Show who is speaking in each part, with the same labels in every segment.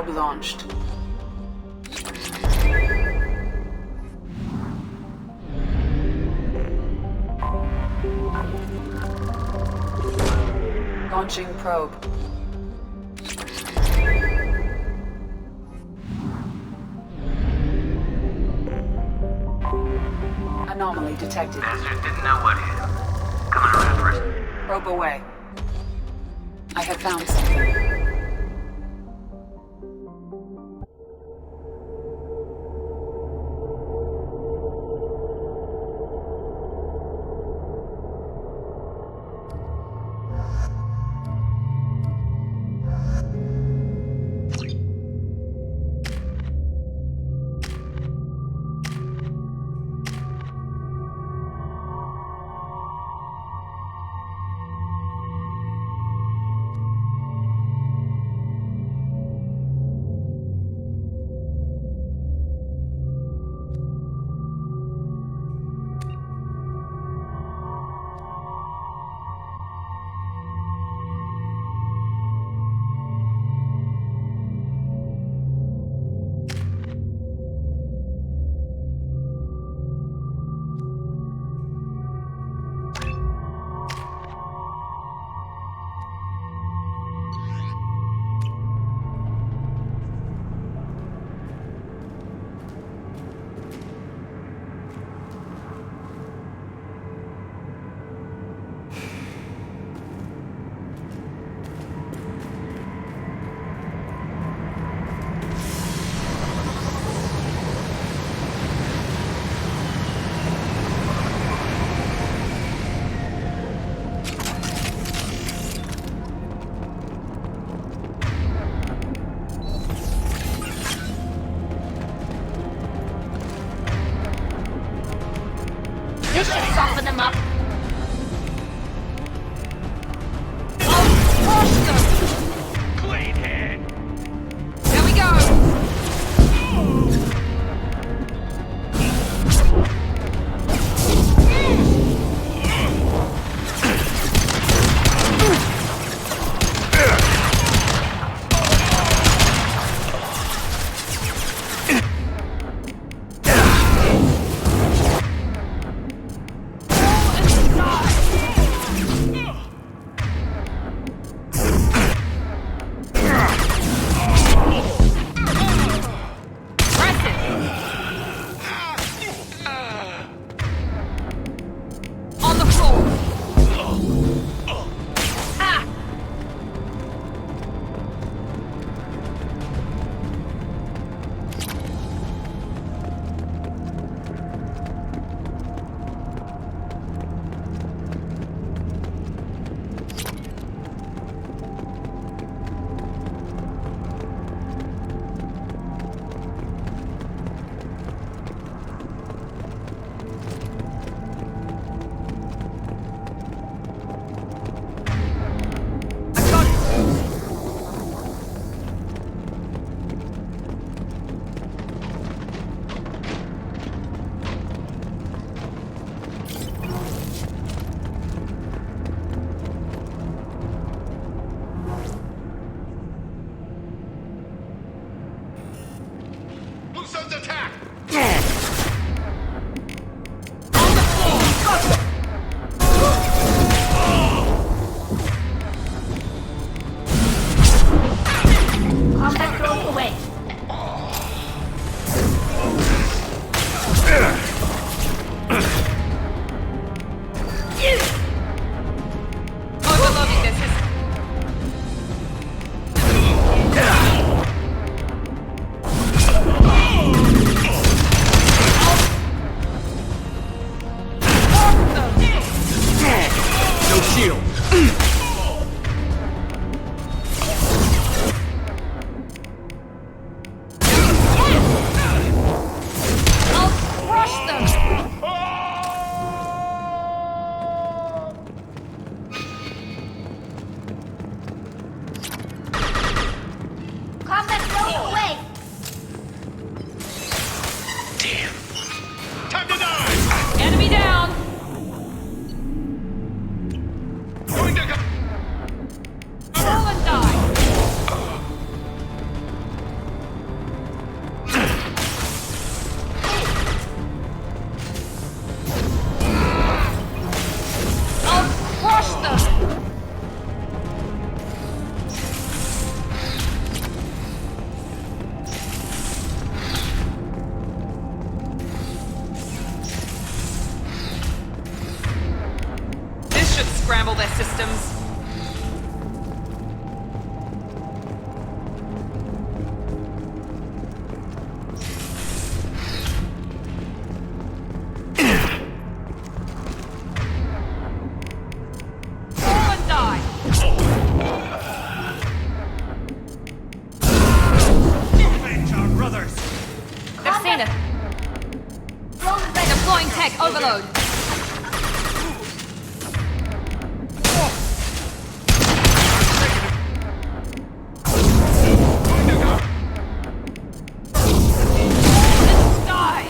Speaker 1: Probe launched. Launching probe. Anomaly detected.
Speaker 2: Bastard didn't know what hit him. Coming around for us.
Speaker 1: Probe away. I have found something.
Speaker 3: systems. Fall and die.
Speaker 2: Avenge our brothers!
Speaker 3: They've seen it. Deploying tech overload. Die.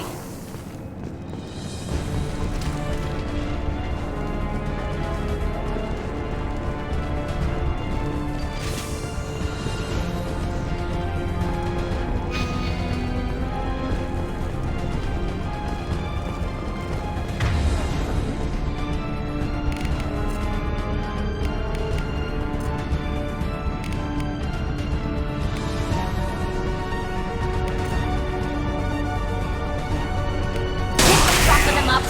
Speaker 3: Chocolate them up.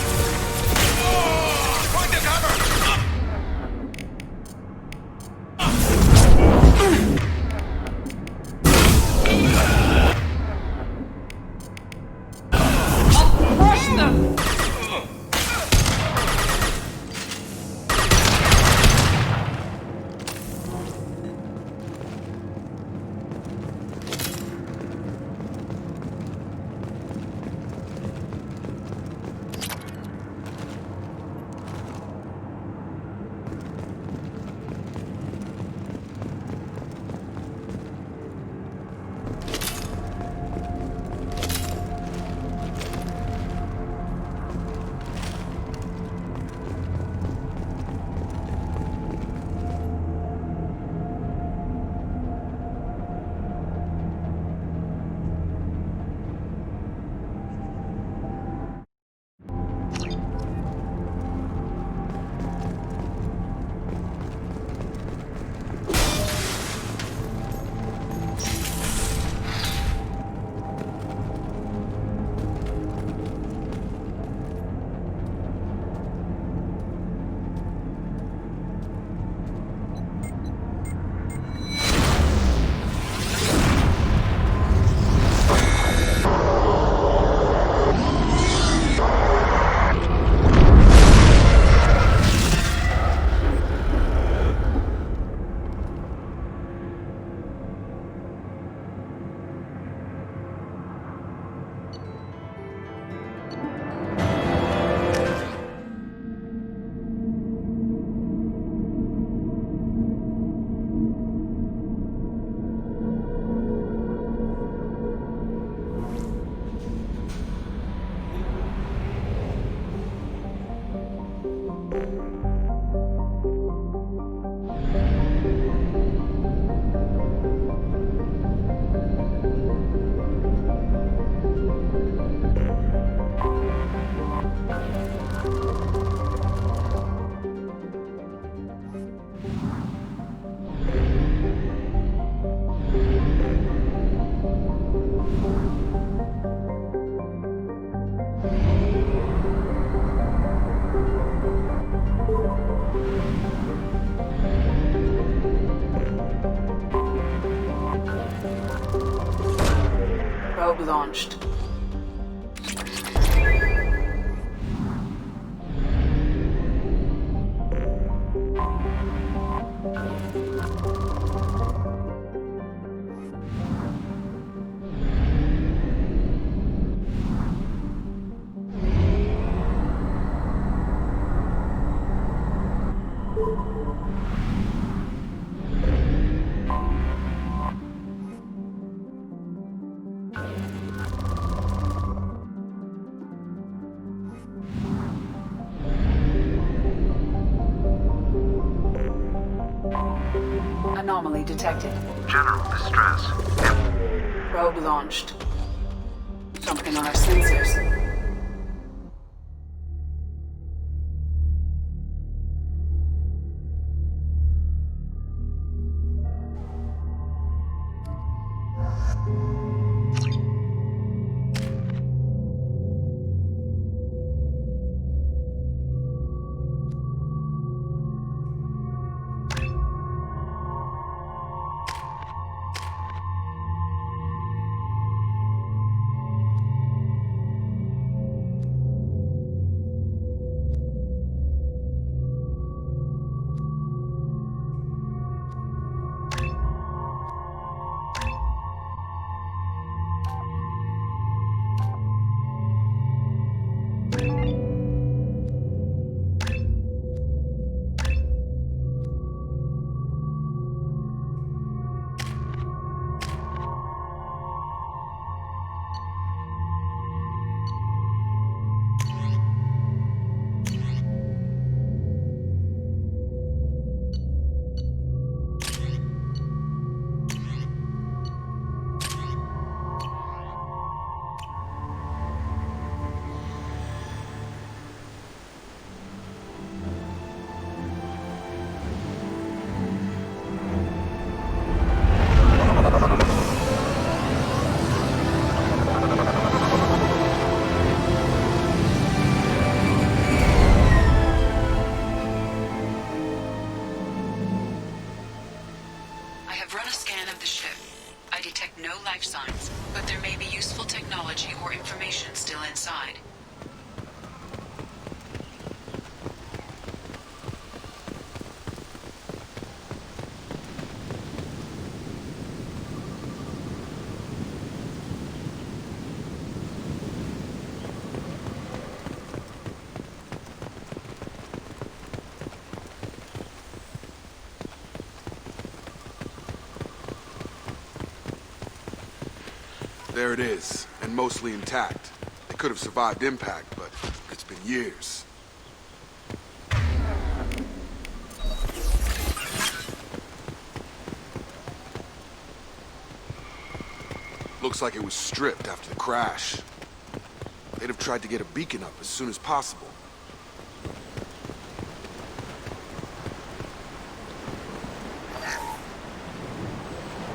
Speaker 2: Point to cover!
Speaker 3: Crush them.
Speaker 1: Probe launched. Anomaly detected.
Speaker 2: General distress.
Speaker 1: Probe launched. Something on our sensors. have run a scan of the ship. I detect no life signs, but there may be useful technology or information still inside.
Speaker 4: There it is, and mostly intact. It could have survived impact, but it's been years. Looks like it was stripped after the crash. They'd have tried to get a beacon up as soon as possible.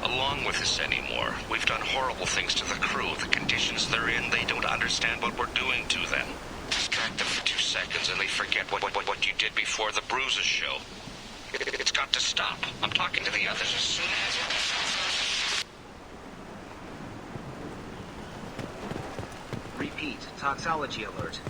Speaker 5: Along with us anymore. We've done horrible things to the crew. The conditions they're in, they don't understand what we're doing to them. Distract them for 2 seconds and they forget what you did before the bruises show. It's got to stop. I'm talking to the others as soon as...
Speaker 6: Repeat, toxology alert.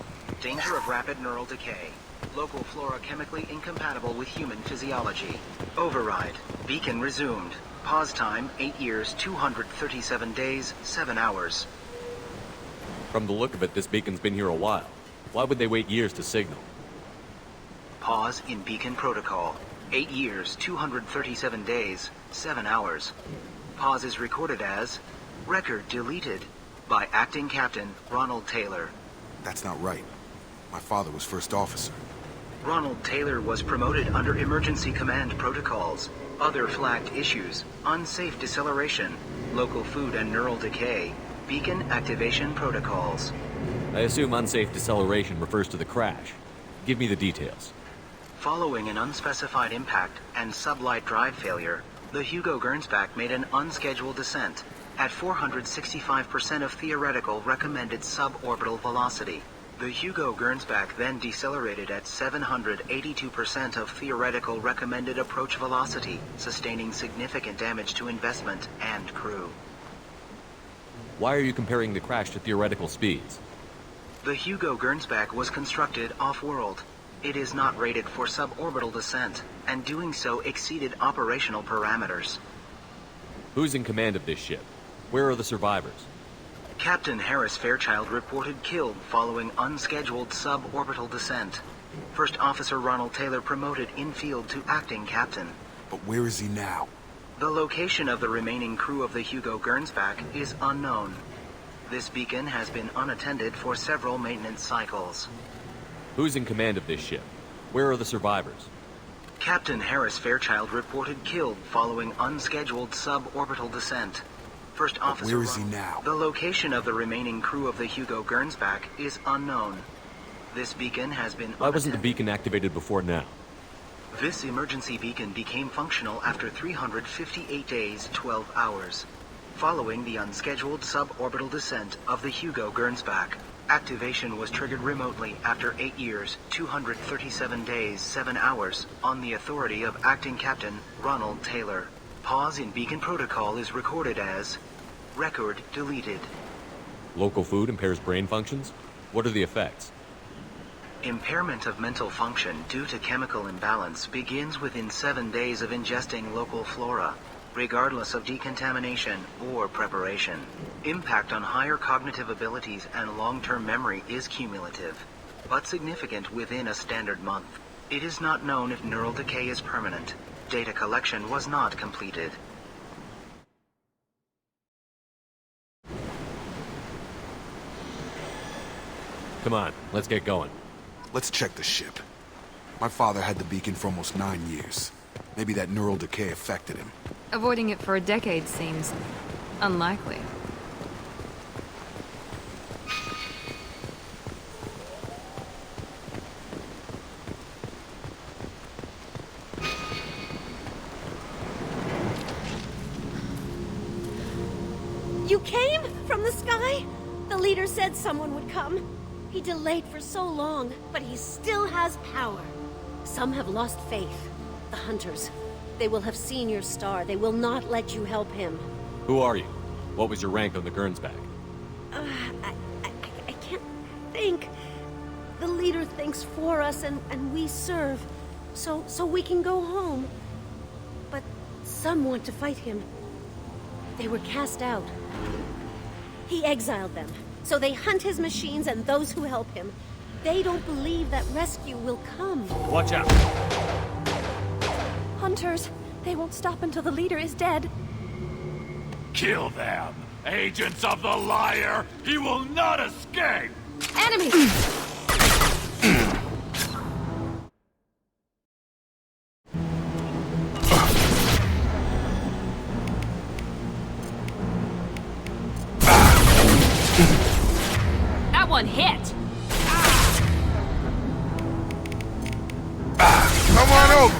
Speaker 6: Danger of rapid neural decay. Local flora chemically incompatible with human physiology. Override. Beacon resumed. Pause time, 8 years, 237 days, 7 hours.
Speaker 7: From the look of it, this beacon's been here a while. Why would they wait years to signal?
Speaker 6: Pause in beacon protocol. 8 years, 237 days, 7 hours. Pause is recorded as record deleted by Acting Captain Ronald Taylor.
Speaker 4: That's not right. My father was first officer.
Speaker 6: Ronald Taylor was promoted under emergency command protocols. Other flagged issues: unsafe deceleration, local food and neural decay, beacon activation protocols.
Speaker 7: I assume unsafe deceleration refers to the crash. Give me the details.
Speaker 6: Following an unspecified impact and sublight drive failure, the Hugo Gernsback made an unscheduled descent at 465% of theoretical recommended suborbital velocity. The Hugo Gernsback then decelerated at 782% of theoretical recommended approach velocity, sustaining significant damage to investment and crew.
Speaker 7: Why are you comparing the crash to theoretical speeds?
Speaker 6: The Hugo Gernsback was constructed off-world. It is not rated for suborbital descent, and doing so exceeded operational parameters.
Speaker 7: Who's in command of this ship? Where are the survivors?
Speaker 6: Captain Harris Fairchild reported killed following unscheduled suborbital descent. First Officer Ronald Taylor promoted in-field to acting captain.
Speaker 4: But where is he now?
Speaker 6: The location of the remaining crew of the Hugo Gernsback is unknown. This beacon has been unattended for several maintenance cycles.
Speaker 7: Who's in command of this ship? Where are the survivors?
Speaker 6: Captain Harris Fairchild reported killed following unscheduled suborbital descent. First Officer
Speaker 4: where is he now?
Speaker 6: The location of the remaining crew of the Hugo Gernsback is unknown. This beacon has been
Speaker 7: Why wasn't the beacon activated before now?
Speaker 6: This emergency beacon became functional after 358 days, 12 hours. Following the unscheduled suborbital descent of the Hugo Gernsback, activation was triggered remotely after 8 years, 237 days, 7 hours, on the authority of Acting Captain Ronald Taylor. Pause in beacon protocol is recorded as record deleted.
Speaker 7: Local food impairs brain functions? What are the effects?
Speaker 6: Impairment of mental function due to chemical imbalance begins within 7 days of ingesting local flora, regardless of decontamination or preparation. Impact on higher cognitive abilities and long-term memory is cumulative, but significant within a standard month. It is not known if neural decay is permanent. Data collection was not completed.
Speaker 7: Come on, let's get going.
Speaker 4: Let's check the ship. My father had the beacon for almost 9 years. Maybe that neural decay affected him.
Speaker 3: Avoiding it for a decade seems unlikely.
Speaker 8: You came from the sky? The leader said someone would come. He delayed for so long, but he still has power. Some have lost faith. The hunters. They will have seen your star. They will not let you help him.
Speaker 7: Who are you? What was your rank on the Gernsback?
Speaker 8: I can't think. The leader thinks for us, and we serve. So we can go home. But some want to fight him. They were cast out. He exiled them. So they hunt his machines and those who help him. They don't believe that rescue will come.
Speaker 7: Watch out!
Speaker 3: Hunters! They won't stop until the leader is dead.
Speaker 9: Kill them! Agents of the liar! He will not escape!
Speaker 3: Enemy! That one hit!
Speaker 4: Come on out!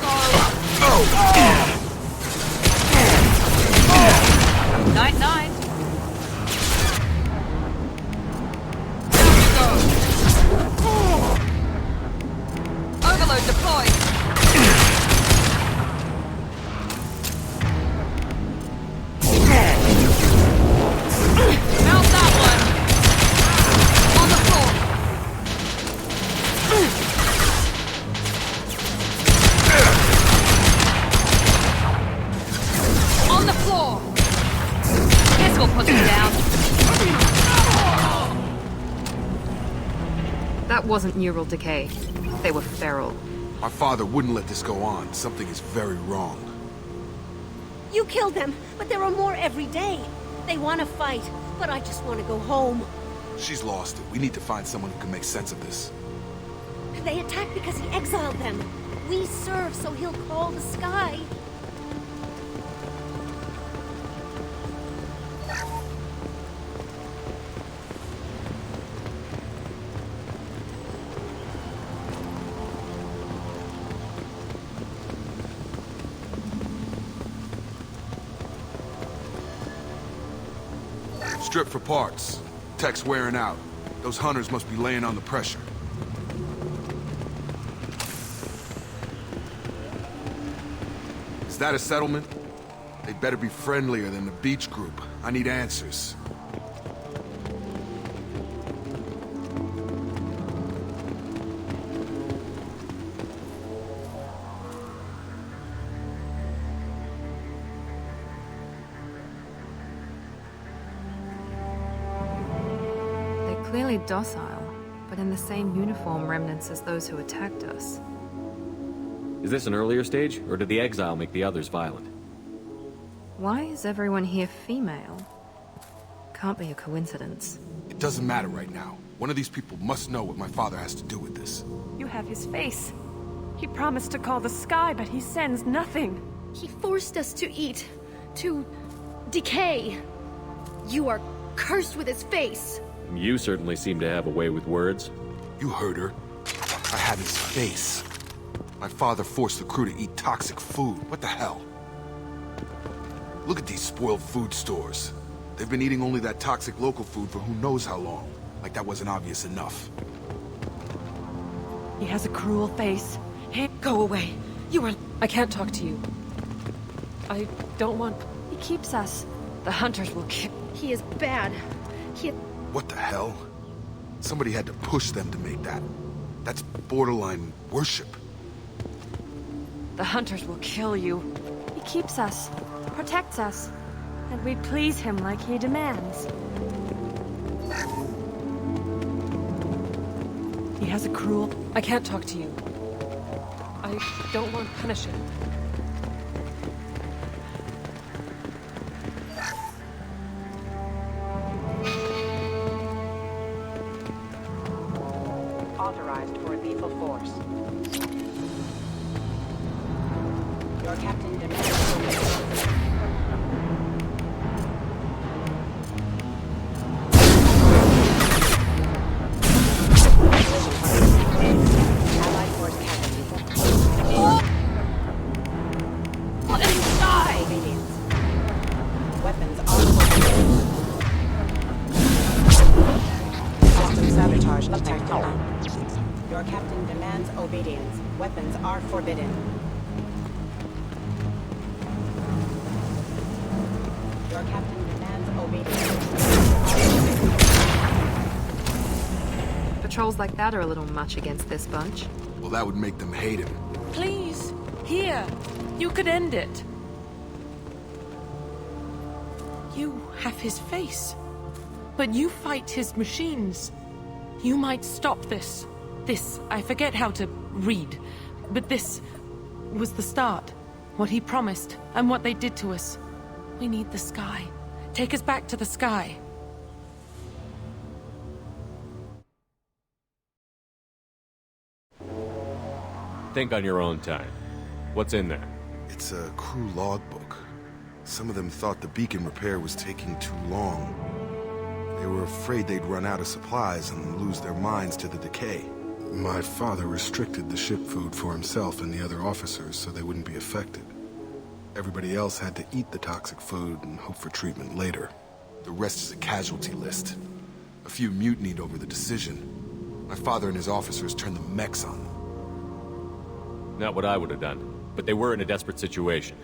Speaker 3: Night, night. Overload deployed. Mount that one. On the floor. On the floor. This will put them down. That wasn't neural decay. They were feral.
Speaker 4: My father wouldn't let this go on. Something is very wrong.
Speaker 8: You killed them, but there are more every day. They want to fight, but I just want to go home.
Speaker 4: She's lost it. We need to find someone who can make sense of this.
Speaker 8: They attacked because he exiled them. We serve, so he'll call the sky.
Speaker 4: Strip for parts. Tech's wearing out. Those hunters must be laying on the pressure. Is that a settlement? They'd better be friendlier than the beach group. I need answers.
Speaker 3: Clearly docile, but in the same uniform remnants as those who attacked us.
Speaker 7: Is this an earlier stage, or did the exile make the others violent?
Speaker 3: Why is everyone here female? Can't be a coincidence.
Speaker 4: It doesn't matter right now. One of these people must know what my father has to do with this.
Speaker 10: You have his face. He promised to call the sky, but he sends nothing.
Speaker 8: He forced us to eat, to decay. You are cursed with his face.
Speaker 7: You certainly seem to have a way with words.
Speaker 4: You heard her. I have his face. My father forced the crew to eat toxic food. What the hell? Look at these spoiled food stores. They've been eating only that toxic local food for who knows how long. Like that wasn't obvious enough.
Speaker 10: He has a cruel face. Hey, go away. You are... I can't talk to you. I don't want... He keeps us. The hunters will kill...
Speaker 8: He is bad.
Speaker 4: What the hell? Somebody had to push them to make that. That's borderline worship.
Speaker 10: The hunters will kill you. He keeps us, protects us, and we please him like he demands. He has a cruel... I can't talk to you. I don't want to punish him.
Speaker 11: Authorized for lethal force. Your captain demands... Allied force casualty.
Speaker 8: Let him die!
Speaker 11: Obedience. Weapons on. Awesome sabotage detected. Your captain demands obedience. Weapons are forbidden. Your captain demands obedience.
Speaker 3: Patrols like that are a little much against this bunch.
Speaker 4: Well, that would make them hate him.
Speaker 10: Please, here. You could end it. You have his face. But you fight his machines. You might stop this. This, I forget how to read. But this was the start. What he promised, and what they did to us. We need the sky. Take us back to the sky.
Speaker 7: Think on your own time. What's in there?
Speaker 4: It's a crew logbook. Some of them thought the beacon repair was taking too long. They were afraid they'd run out of supplies and lose their minds to the decay. My father restricted the ship food for himself and the other officers so they wouldn't be affected. Everybody else had to eat the toxic food and hope for treatment later. The rest is a casualty list. A few mutinied over the decision. My father and his officers turned the mechs on them.
Speaker 7: Not what I would have done, but they were in a desperate situation.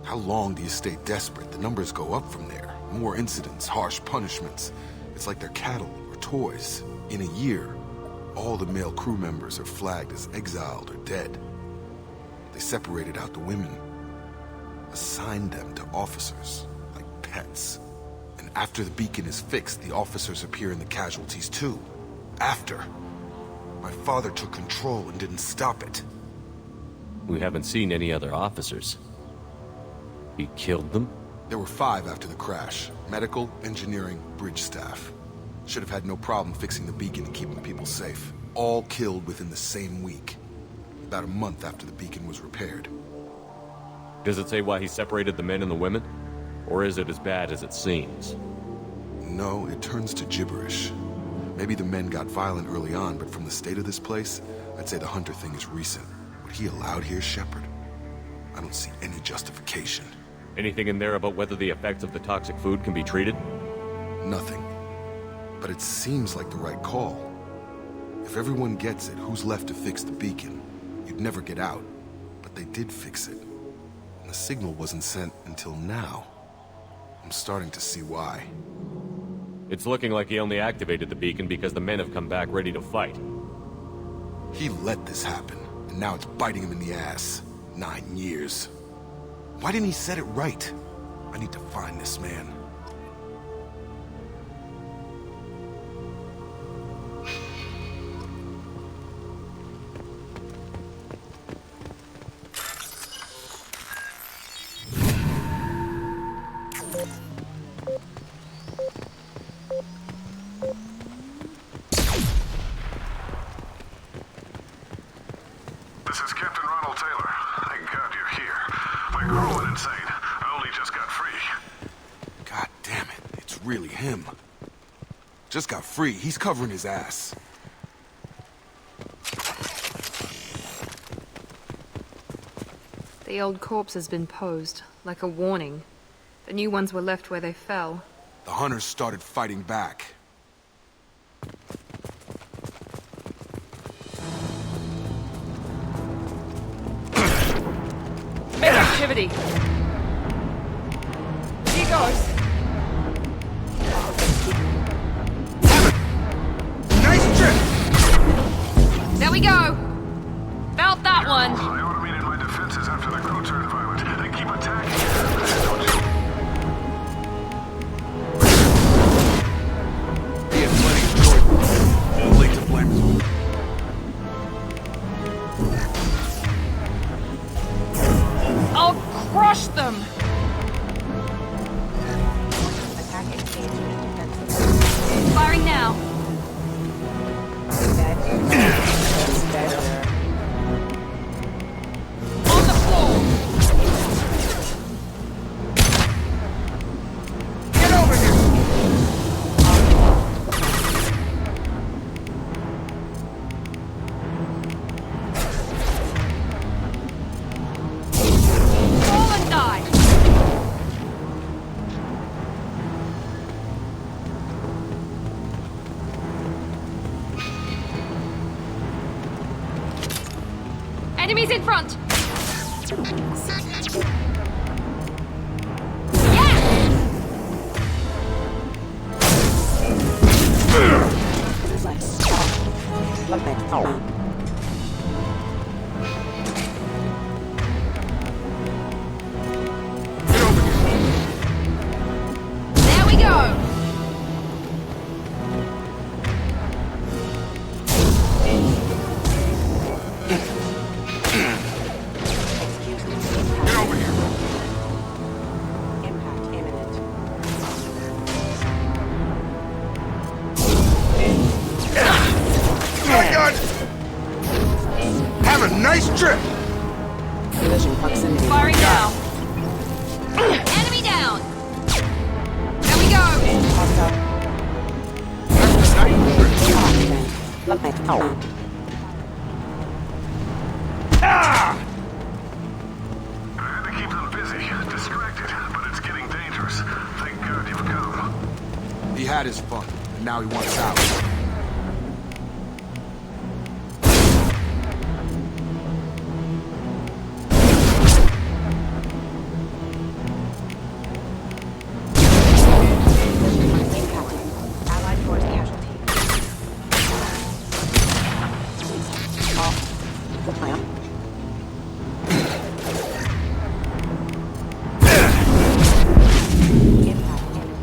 Speaker 4: How long do you stay desperate? The numbers go up from there. More incidents, harsh punishments. It's like they're cattle or toys. In a year, all the male crew members are flagged as exiled or dead. They separated out the women, assigned them to officers, like pets. And after the beacon is fixed, the officers appear in the casualties too. After. My father took control and didn't stop it.
Speaker 7: We haven't seen any other officers. He killed them?
Speaker 4: There were 5 after the crash. Medical, engineering, bridge staff. Should have had no problem fixing the beacon and keeping people safe. All killed within the same week. About a month after the beacon was repaired.
Speaker 7: Does it say why he separated the men and the women? Or is it as bad as it seems?
Speaker 4: No, it turns to gibberish. Maybe the men got violent early on, but from the state of this place, I'd say the Hunter thing is recent. What he allowed here, Shepard? I don't see any justification.
Speaker 7: Anything in there about whether the effects of the toxic food can be treated?
Speaker 4: Nothing. But it seems like the right call. If everyone gets it, who's left to fix the beacon? You'd never get out. But they did fix it. And the signal wasn't sent until now. I'm starting to see why.
Speaker 7: It's looking like he only activated the beacon because the men have come back ready to fight.
Speaker 4: He let this happen, and now it's biting him in the ass. 9 years. Why didn't he set it right? I need to find this man.
Speaker 2: This is Captain Ronald Taylor. Thank God you're here. My girl went insane. I only just got free.
Speaker 4: God damn it, it's really him. Just got free, he's covering his ass.
Speaker 3: The old corpse has been posed, like a warning. The new ones were left where they fell.
Speaker 4: The hunters started fighting back.
Speaker 10: Main activity! He goes!
Speaker 4: Nice trip!
Speaker 3: There we go! Felt that one!
Speaker 2: I automated my defenses after the crew turned violent. They keep attacking. Don't you?
Speaker 4: He had plenty of choice. Too late to blame him.
Speaker 10: I'll crush them!
Speaker 11: Attack engaged with defensive.
Speaker 3: Firing now!
Speaker 11: That's better.
Speaker 10: On the floor! Get over here! Fall and die!
Speaker 3: Enemies in front! Yeah! There we go!
Speaker 4: Get over here!
Speaker 11: Impact imminent.
Speaker 4: My God! Have a nice trip!
Speaker 11: Collision proximity.
Speaker 3: Firing now. Enemy down! There we go!
Speaker 11: Hostile.
Speaker 4: Have a nice trip!
Speaker 2: I had to keep them busy, distracted, but it's getting dangerous. Thank God you've come.
Speaker 4: He had his fun, and now he wants out.
Speaker 11: Impact. Allied force casualty. Impact imminent.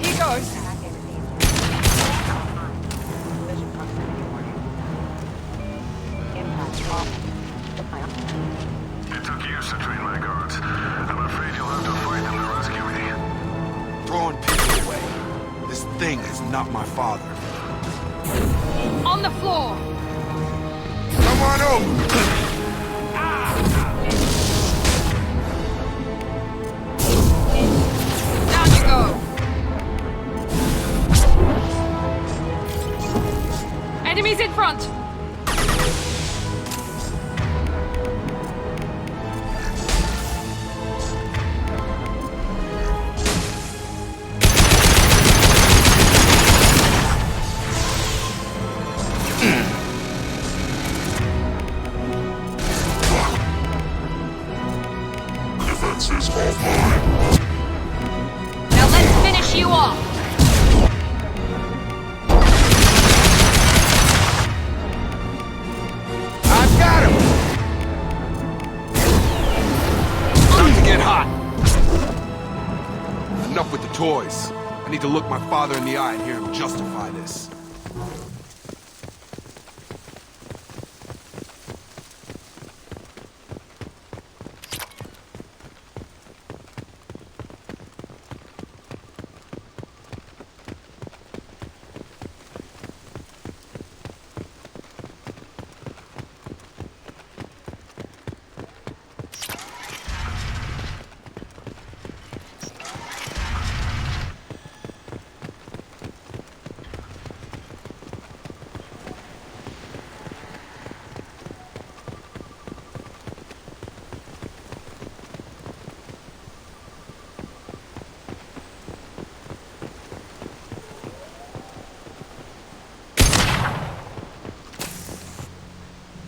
Speaker 3: Here goes!
Speaker 11: Attack enemy. Collision proximity warning. Impact off.
Speaker 2: It took years to train my guards. I'm afraid you'll have to fight them to rescue me.
Speaker 4: Throwing people away. This thing is not my father.
Speaker 3: On the floor!
Speaker 4: Come on over!
Speaker 3: Down you go! Enemies in front! Now let's finish you off!
Speaker 4: I've got him! Time to get hot! Enough with the toys. I need to look my father in the eye and hear him justify this.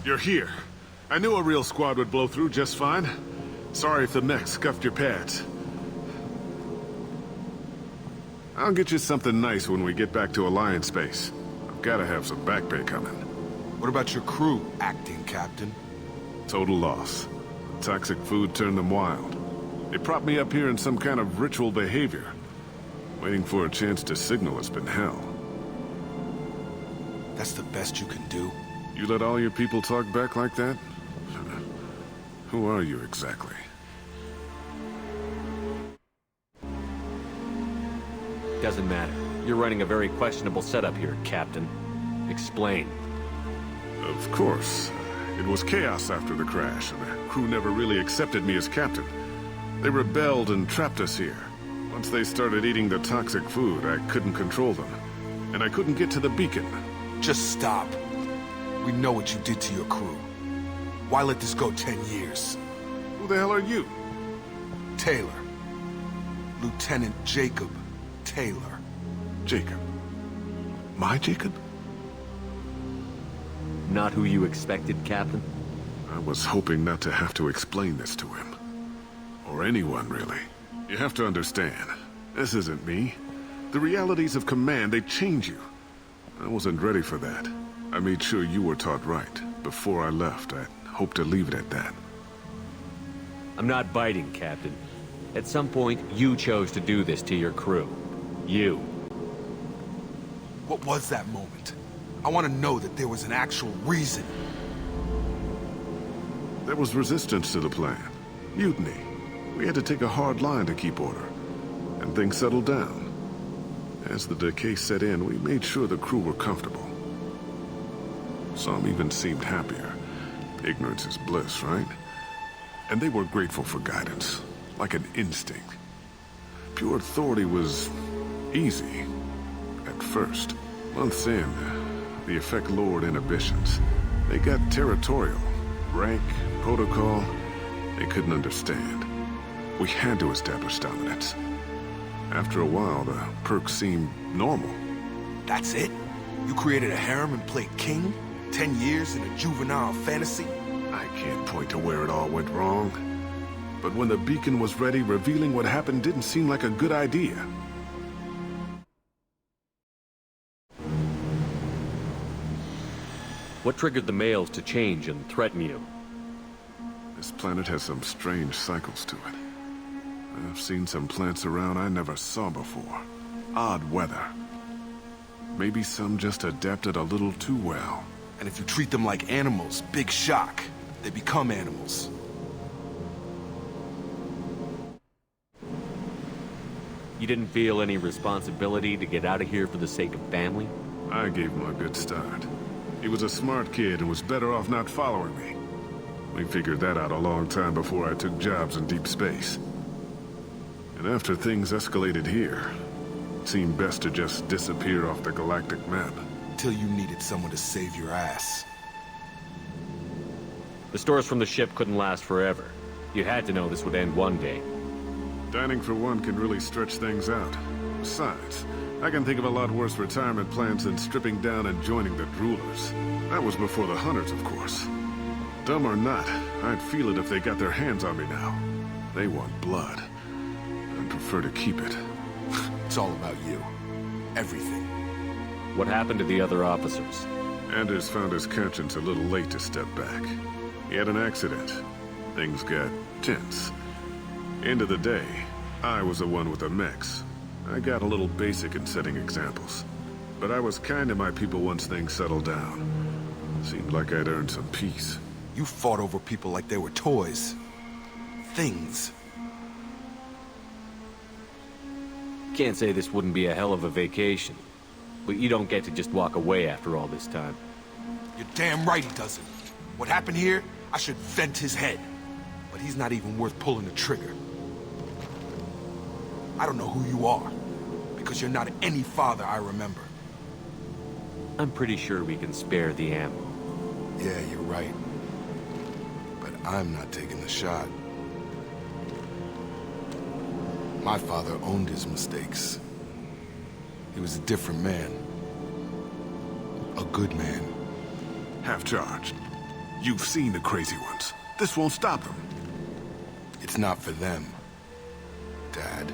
Speaker 2: You're here. I knew a real squad would blow through just fine. Sorry if the mech scuffed your pads. I'll get you something nice when we get back to Alliance space. I've gotta have some back pay coming.
Speaker 4: What about your crew, acting captain?
Speaker 2: Total loss. Toxic food turned them wild. They propped me up here in some kind of ritual behavior. Waiting for a chance to signal has been hell.
Speaker 4: That's the best you can do?
Speaker 2: You let all your people talk back like that? Who are you exactly?
Speaker 7: Doesn't matter. You're running a very questionable setup here, Captain. Explain.
Speaker 2: Of course. It was chaos after the crash, and the crew never really accepted me as captain. They rebelled and trapped us here. Once they started eating the toxic food, I couldn't control them. And I couldn't get to the beacon.
Speaker 4: Just stop. We know what you did to your crew. Why let this go 10 years?
Speaker 2: Who the hell are you?
Speaker 4: Taylor. Lieutenant Jacob Taylor.
Speaker 2: Jacob. My Jacob?
Speaker 7: Not who you expected, Captain?
Speaker 2: I was hoping not to have to explain this to him. Or anyone, really. You have to understand. This isn't me. The realities of command, they change you. I wasn't ready for that. I made sure you were taught right. Before I left, I hope to leave it at that.
Speaker 7: I'm not biting, Captain. At some point, you chose to do this to your crew. You.
Speaker 4: What was that moment? I want to know that there was an actual reason.
Speaker 2: There was resistance to the plan. Mutiny. We had to take a hard line to keep order. And things settled down. As the decay set in, we made sure the crew were comfortable. Some even seemed happier. Ignorance is bliss, right? And they were grateful for guidance, like an instinct. Pure authority was easy, at first. Months in, the effect lowered inhibitions. They got territorial. Rank, protocol, they couldn't understand. We had to establish dominance. After a while, the perks seemed normal.
Speaker 4: That's it? You created a harem and played king? 10 years in a juvenile fantasy?
Speaker 2: I can't point to where it all went wrong. But when the beacon was ready, revealing what happened didn't seem like a good idea.
Speaker 7: What triggered the males to change and threaten you?
Speaker 2: This planet has some strange cycles to it. I've seen some plants around I never saw before. Odd weather. Maybe some just adapted a little too well.
Speaker 4: And if you treat them like animals, big shock. They become animals.
Speaker 7: You didn't feel any responsibility to get out of here for the sake of family?
Speaker 2: I gave him a good start. He was a smart kid and was better off not following me. We figured that out a long time before I took jobs in deep space. And after things escalated here, it seemed best to just disappear off the galactic map.
Speaker 4: Till you needed someone to save your ass.
Speaker 7: The stores from the ship couldn't last forever. You had to know this would end one day.
Speaker 2: Dining for one can really stretch things out. Besides, I can think of a lot worse retirement plans than stripping down and joining the Droolers. That was before the Hunters, of course. Dumb or not, I'd feel it if they got their hands on me now. They want blood. I'd prefer to keep it.
Speaker 4: It's all about you. Everything.
Speaker 7: What happened to the other officers?
Speaker 2: Anders found his conscience a little late to step back. He had an accident. Things got tense. End of the day, I was the one with the mechs. I got a little basic in setting examples. But I was kind to my people once things settled down. Seemed like I'd earned some peace.
Speaker 4: You fought over people like they were toys. Things.
Speaker 7: Can't say this wouldn't be a hell of a vacation. But you don't get to just walk away after all this time.
Speaker 4: You're damn right he doesn't. What happened here, I should vent his head. But he's not even worth pulling the trigger. I don't know who you are, because you're not any father I remember.
Speaker 7: I'm pretty sure we can spare the ammo.
Speaker 4: Yeah, you're right. But I'm not taking the shot. My father owned his mistakes. He was a different man. A good man.
Speaker 2: Half-charged. You've seen the crazy ones. This won't stop them.
Speaker 4: It's not for them, Dad.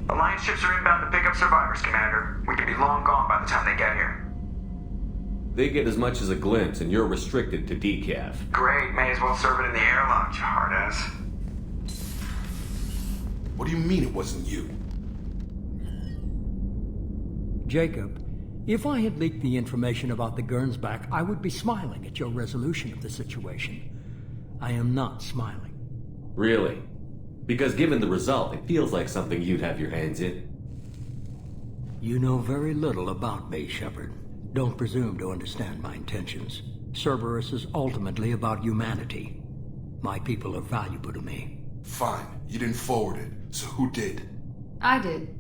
Speaker 12: Alliance ships are inbound to pick up survivors, Commander. We could be long gone by the time they get here.
Speaker 7: They get as much as a glimpse, and you're restricted to decaf.
Speaker 12: Great, may as well serve it in the airlock, you hard-ass.
Speaker 4: What do you mean it wasn't you?
Speaker 13: Jacob, if I had leaked the information about the Gernsback, I would be smiling at your resolution of the situation. I am not smiling.
Speaker 7: Really? Because given the result, it feels like something you'd have your hands in.
Speaker 13: You know very little about me, Shepard. Don't presume to understand my intentions. Cerberus is ultimately about humanity. My people are valuable to me.
Speaker 4: Fine, you didn't forward it, so who did?
Speaker 3: I did.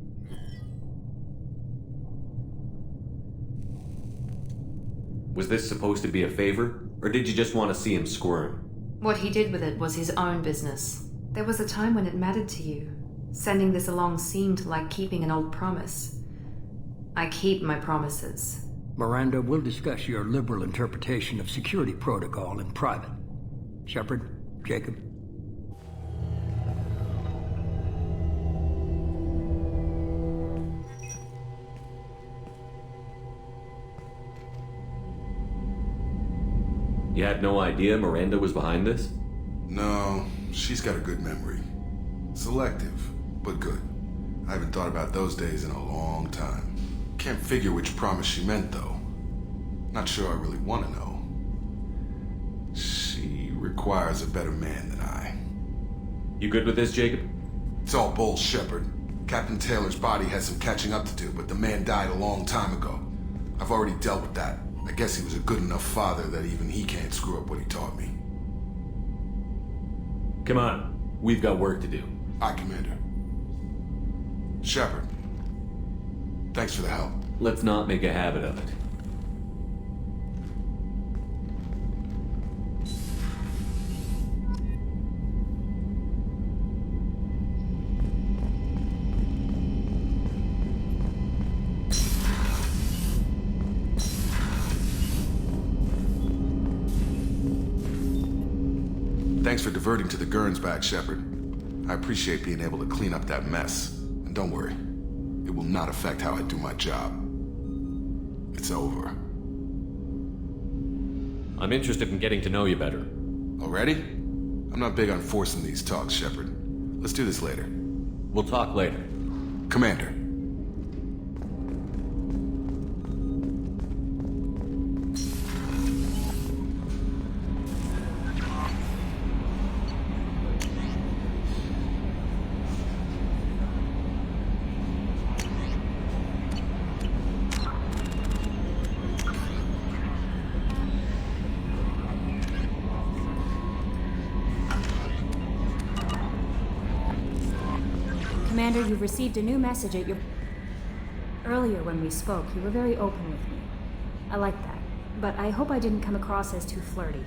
Speaker 7: Was this supposed to be a favor, or did you just want to see him squirm?
Speaker 3: What he did with it was his own business. There was a time when it mattered to you. Sending this along seemed like keeping an old promise. I keep my promises.
Speaker 13: Miranda, we'll discuss your liberal interpretation of security protocol in private. Shepard, Jacob.
Speaker 7: You had no idea Miranda was behind this?
Speaker 4: No, she's got a good memory. Selective, but good. I haven't thought about those days in a long time. Can't figure which promise she meant, though. Not sure I really want to know. She requires a better man than I.
Speaker 7: You good with this, Jacob?
Speaker 4: It's all bull, Shepard. Captain Taylor's body has some catching up to do, but the man died a long time ago. I've already dealt with that. I guess he was a good enough father that even he can't screw up what he taught me.
Speaker 7: Come on, we've got work to do.
Speaker 4: Aye, Commander. Shepard, thanks for the help.
Speaker 7: Let's not make a habit of it.
Speaker 4: Thanks for diverting to the Gernsback, Shepard. I appreciate being able to clean up that mess. And don't worry, it will not affect how I do my job. It's over.
Speaker 7: I'm interested in getting to know you better.
Speaker 4: Already? I'm not big on forcing these talks, Shepard. Let's do this later.
Speaker 7: We'll talk later.
Speaker 4: Commander.
Speaker 11: Commander, you've received a new message at your... Earlier when we spoke, you were very open with me. I like that, but I hope I didn't come across as too flirty.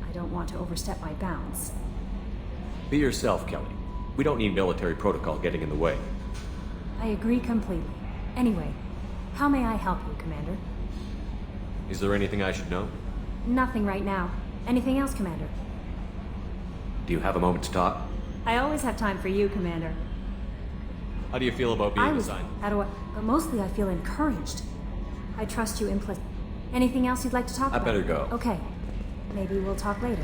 Speaker 11: I don't want to overstep my bounds.
Speaker 7: Be yourself, Kelly. We don't need military protocol getting in the way.
Speaker 11: I agree completely. Anyway, how may I help you, Commander?
Speaker 7: Is there anything I should know?
Speaker 11: Nothing right now. Anything else, Commander?
Speaker 7: Do you have a moment to talk?
Speaker 11: I always have time for you, Commander.
Speaker 7: How do you feel about being assigned?
Speaker 11: But mostly I feel encouraged. I trust you implicitly. Anything else you'd like to talk about?
Speaker 7: I better go.
Speaker 11: Okay. Maybe we'll talk later.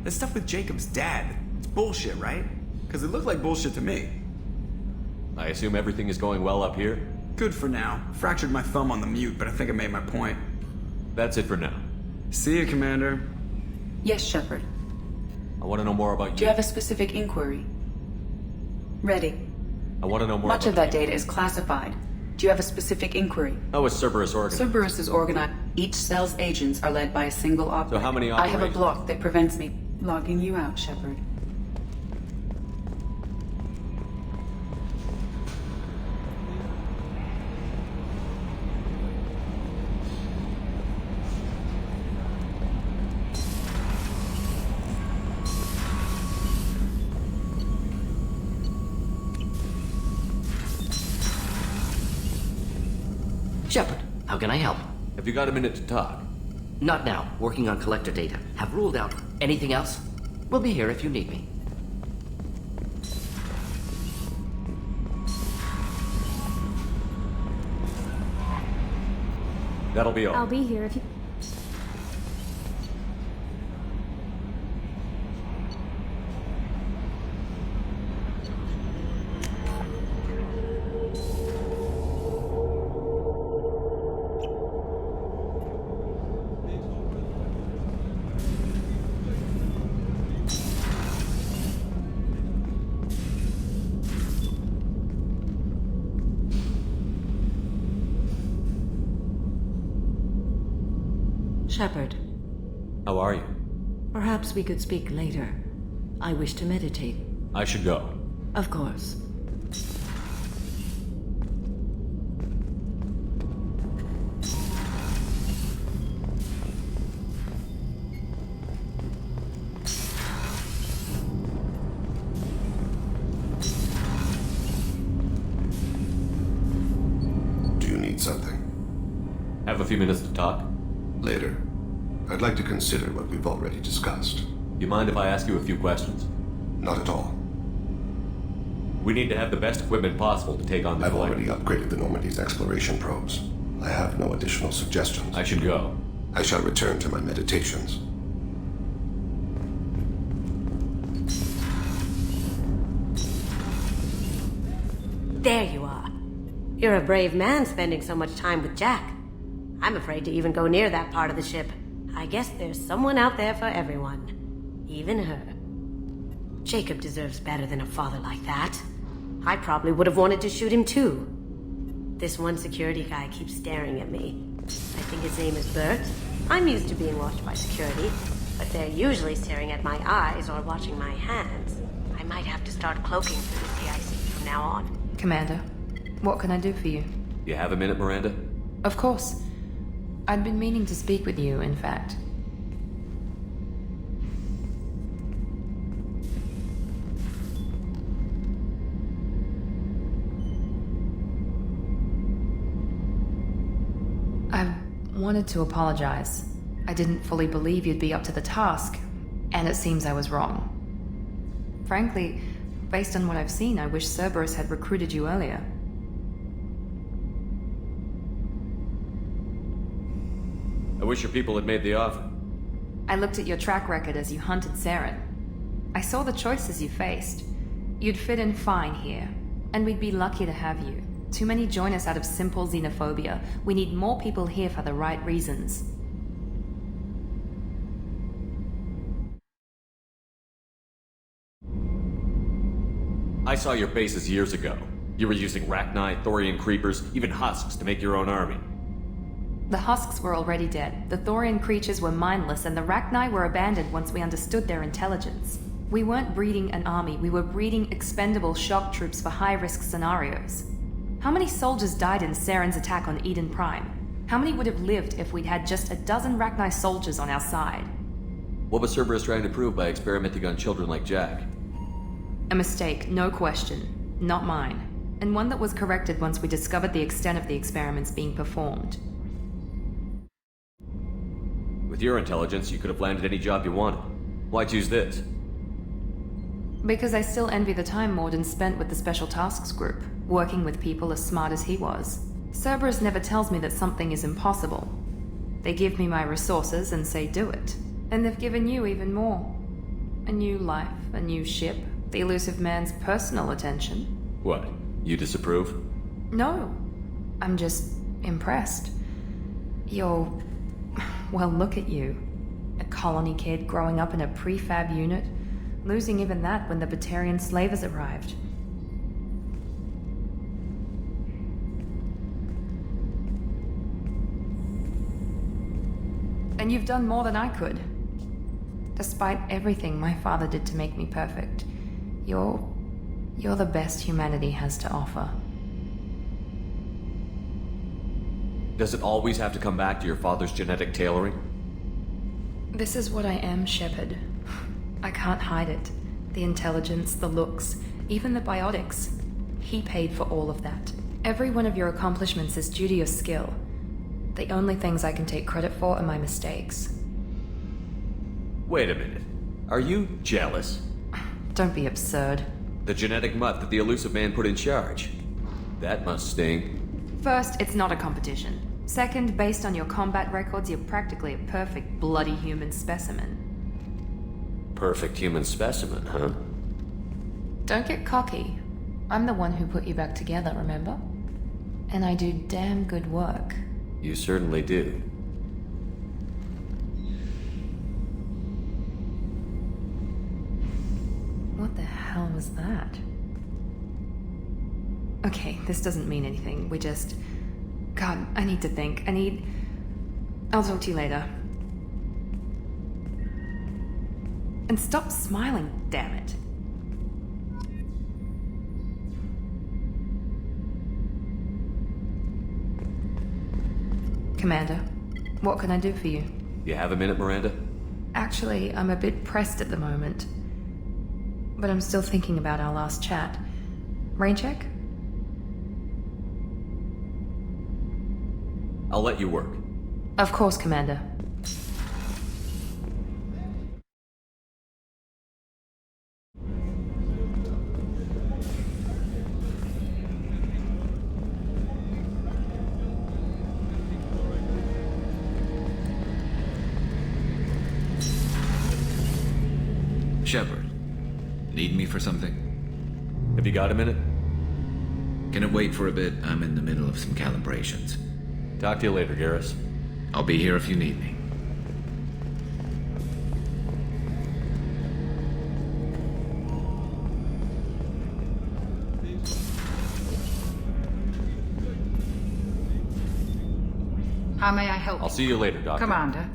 Speaker 14: The stuff with Jacob's dad, it's bullshit, right? Because it looked like bullshit to me.
Speaker 7: I assume everything is going well up here?
Speaker 14: Good for now. Fractured my thumb on the mute, but I think I made my point.
Speaker 7: That's it for now.
Speaker 14: See you, Commander.
Speaker 1: Yes, Shepard.
Speaker 7: I want to know more about you.
Speaker 1: Do you have a specific inquiry? Ready.
Speaker 7: I want to know more
Speaker 1: Much
Speaker 7: about
Speaker 1: of that
Speaker 7: you.
Speaker 1: data is classified. Do you have a specific inquiry?
Speaker 7: How is Cerberus organized?
Speaker 1: Cerberus is organized. Each cell's agents are led by a single operator.
Speaker 7: So how many
Speaker 1: I have a
Speaker 7: operations?
Speaker 1: block that prevents me logging you out, Shepard.
Speaker 15: Shepard, how can I help?
Speaker 7: Have you got a minute to talk?
Speaker 15: Not now. Working on collector data. Have ruled out. Anything else? We'll be here if you need me.
Speaker 7: That'll be all.
Speaker 11: I'll be here if you...
Speaker 16: Shepard,
Speaker 7: How are you?
Speaker 16: perhaps we could speak later. I wish to meditate.
Speaker 7: I should go.
Speaker 16: Of course.
Speaker 17: Do you need something?
Speaker 7: Have a few minutes to talk?
Speaker 17: Later. I'd like to consider what we've already discussed.
Speaker 7: You mind if I ask you a few questions?
Speaker 17: Not at all.
Speaker 7: We need to have the best equipment possible to take on the
Speaker 17: I've
Speaker 7: flight.
Speaker 17: already upgraded the Normandy's exploration probes. I have no additional suggestions.
Speaker 7: I should go.
Speaker 17: I shall return to my meditations.
Speaker 8: There you are. You're a brave man spending so much time with Jack. I'm afraid to even go near that part of the ship. I guess there's someone out there for everyone. Even her. Jacob deserves better than a father like that. I probably would have wanted to shoot him too. This one security guy keeps staring at me. I think his name is Bert. I'm used to being watched by security, but they're usually staring at my eyes or watching my hands. I might have to start cloaking through the CIC from now on.
Speaker 3: Commander, what can I do for you?
Speaker 7: You have a minute, Miranda?
Speaker 3: Of course. I'd been meaning to speak with you, in fact. I wanted to apologize. I didn't fully believe you'd be up to the task, and it seems I was wrong. Frankly, based on what I've seen, I wish Cerberus had recruited you earlier.
Speaker 7: I wish your people had made the offer.
Speaker 3: I looked at your track record as you hunted Saren. I saw the choices you faced. You'd fit in fine here, and we'd be lucky to have you. Too many join us out of simple xenophobia. We need more people here for the right reasons.
Speaker 7: I saw your bases years ago. You were using Rachni, Thorian creepers, even husks to make your own army.
Speaker 3: The husks were already dead. The Thorian creatures were mindless, and the Rachni were abandoned once we understood their intelligence. We weren't breeding an army, we were breeding expendable shock troops for high-risk scenarios. How many soldiers died in Saren's attack on Eden Prime? How many would have lived if we'd had just a dozen Rachni soldiers on our side?
Speaker 7: What was Cerberus trying to prove by experimenting on children like Jack?
Speaker 3: A mistake, no question. Not mine. And one that was corrected once we discovered the extent of the experiments being performed.
Speaker 7: With your intelligence, you could have landed any job you wanted. Why choose this?
Speaker 3: Because I still envy the time Morden spent with the Special Tasks Group, working with people as smart as he was. Cerberus never tells me that something is impossible. They give me my resources and say do it. And they've given you even more. A new life, a new ship, the elusive man's personal attention.
Speaker 7: What? You disapprove?
Speaker 3: No. I'm just impressed. You're... well, look at you. A colony kid growing up in a prefab unit, losing even that when the Batarian slavers arrived. And you've done more than I could. Despite everything my father did to make me perfect, you're the best humanity has to offer.
Speaker 7: Does it always have to come back to your father's genetic tailoring?
Speaker 3: This is what I am, Shepard. I can't hide it. The intelligence, the looks, even the biotics. He paid for all of that. Every one of your accomplishments is due to your skill. The only things I can take credit for are my mistakes.
Speaker 7: Wait a minute. Are you jealous?
Speaker 3: Don't be absurd.
Speaker 7: The genetic mutt that the elusive man put in charge. That must sting.
Speaker 3: First, it's not a competition. Second, based on your combat records, you're practically a perfect bloody human specimen.
Speaker 7: Perfect human specimen, huh?
Speaker 3: Don't get cocky. I'm the one who put you back together, remember? And I do damn good work.
Speaker 7: You certainly do.
Speaker 3: What the hell was that? Okay, this doesn't mean anything. We just... God, I need to think. I'll talk to you later. And stop smiling, damn it. Commander, what can I do for you?
Speaker 7: You have a minute, Miranda?
Speaker 3: Actually, I'm a bit pressed at the moment. But I'm still thinking about our last chat. Rain check?
Speaker 7: I'll let you work.
Speaker 3: Of course, Commander.
Speaker 18: Shepard, need me for something?
Speaker 7: Have you got a minute?
Speaker 18: Can it wait for a bit? I'm in the middle of some calibrations.
Speaker 7: Talk to you later, Garrus.
Speaker 18: I'll be here if you need me.
Speaker 19: How may I help?
Speaker 7: I'll see you later, Doctor.
Speaker 19: Commander.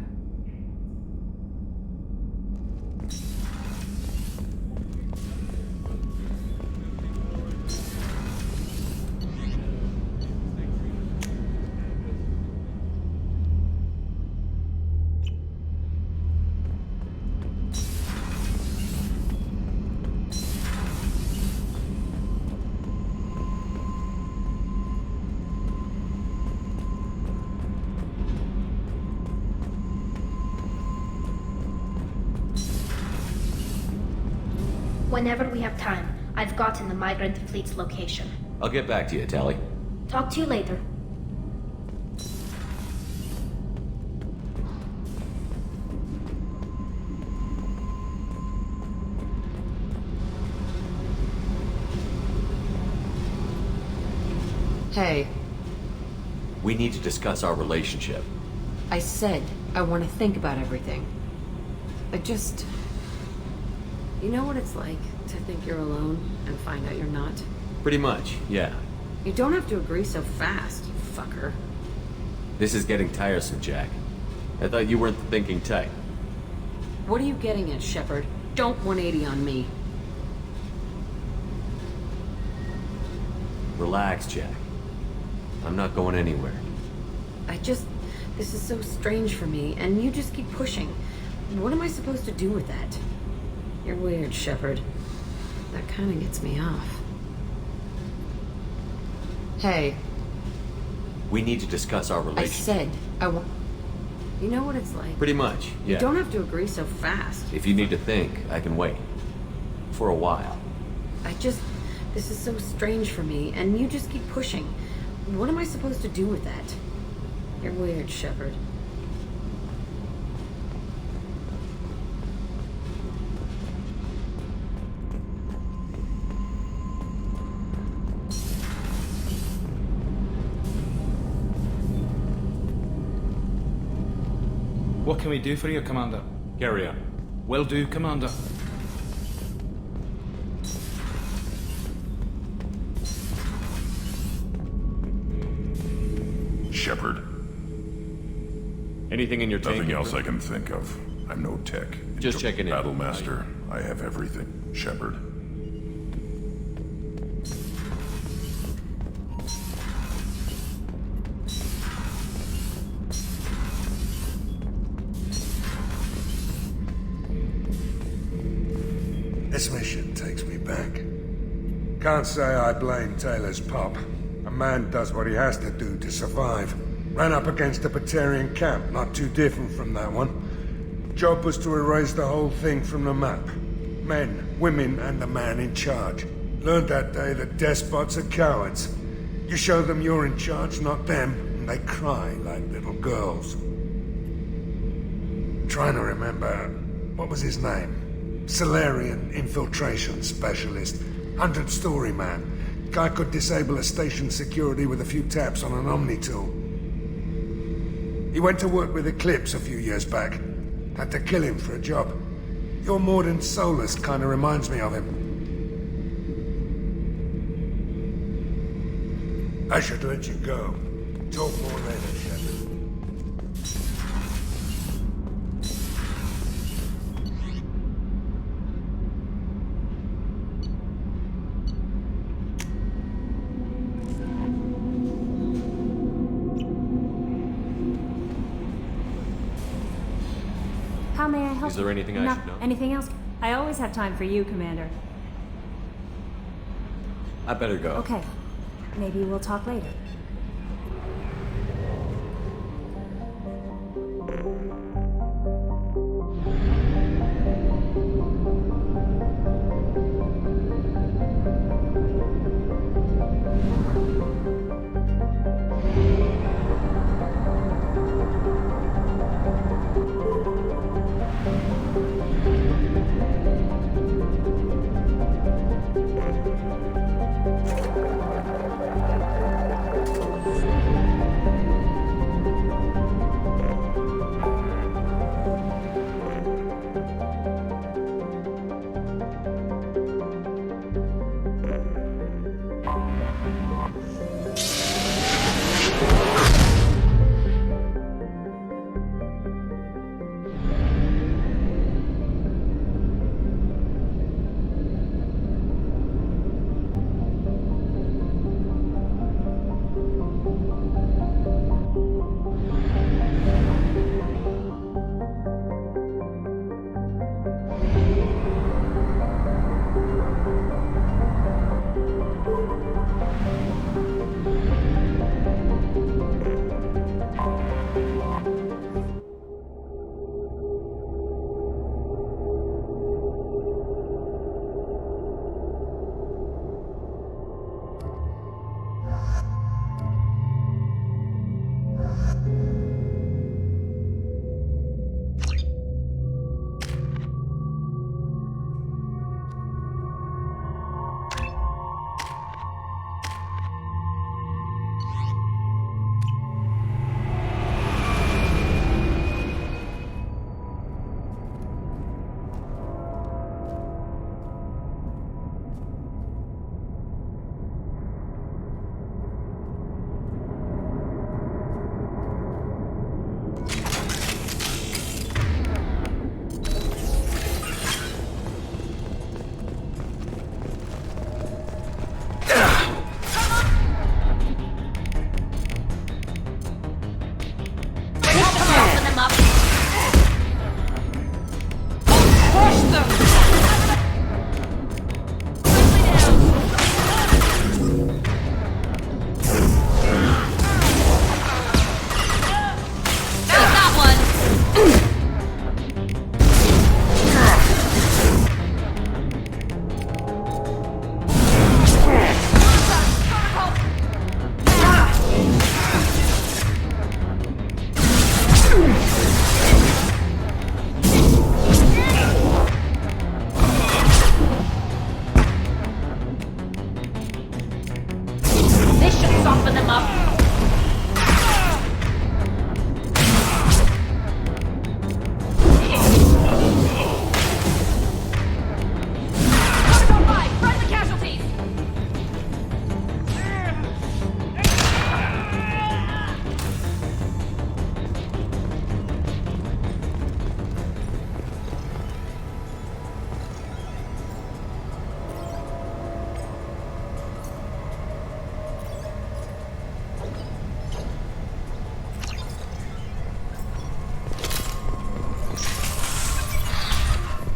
Speaker 20: Whenever we have time, I've gotten the migrant fleet's location.
Speaker 7: I'll get back to you, Tally.
Speaker 20: Talk to you later.
Speaker 16: Hey,
Speaker 7: We need to discuss our relationship.
Speaker 16: I said I want to think about everything. I just... You know what it's like to think you're alone and find out you're not?
Speaker 7: Pretty much, yeah.
Speaker 16: You don't have to agree so fast, you fucker.
Speaker 7: This is getting tiresome, Jack. I thought you weren't the thinking type.
Speaker 16: What are you getting at, Shepard? Don't 180 on me.
Speaker 7: Relax, Jack. I'm not going anywhere.
Speaker 16: This is so strange for me, and you just keep pushing. What am I supposed to do with that? You're weird, Shepard. That kind of gets me off. Hey.
Speaker 7: We need to discuss our
Speaker 16: I
Speaker 7: relationship.
Speaker 16: said I want... You know what it's like?
Speaker 7: Pretty much, yeah.
Speaker 16: You don't have to agree so fast.
Speaker 7: If you need to think, I can wait. For a while.
Speaker 16: This is so strange for me, and you just keep pushing. What am I supposed to do with that? You're weird, Shepard.
Speaker 21: What can we do for you, Commander?
Speaker 7: Carry on.
Speaker 21: Will do, Commander.
Speaker 22: Shepard.
Speaker 7: Anything in your tank?
Speaker 22: Nothing else I can think of. I'm no tech.
Speaker 7: Just checking in.
Speaker 22: Battlemaster. I have everything. Shepard.
Speaker 23: This mission takes me back. Can't say I blame Taylor's pop. A man does what he has to do to survive. Ran up against a Batarian camp, not too different from that one. Job was to erase the whole thing from the map. Men, women, and the man in charge. Learned that day that despots are cowards. You show them you're in charge, not them, and they cry like little girls. Trying to remember, what was his name? Solarian infiltration specialist. 100-story man. Guy could disable a station security with a few taps on an Omni tool. He went to work with Eclipse a few years back. Had to kill him for a job. Your Mordant Solus kind of reminds me of him. I should let you go. Talk more later, Shepard.
Speaker 7: Is there anything I should know?
Speaker 11: Anything else? I always have time for you, Commander.
Speaker 7: I better go.
Speaker 11: Okay. Maybe we'll talk later.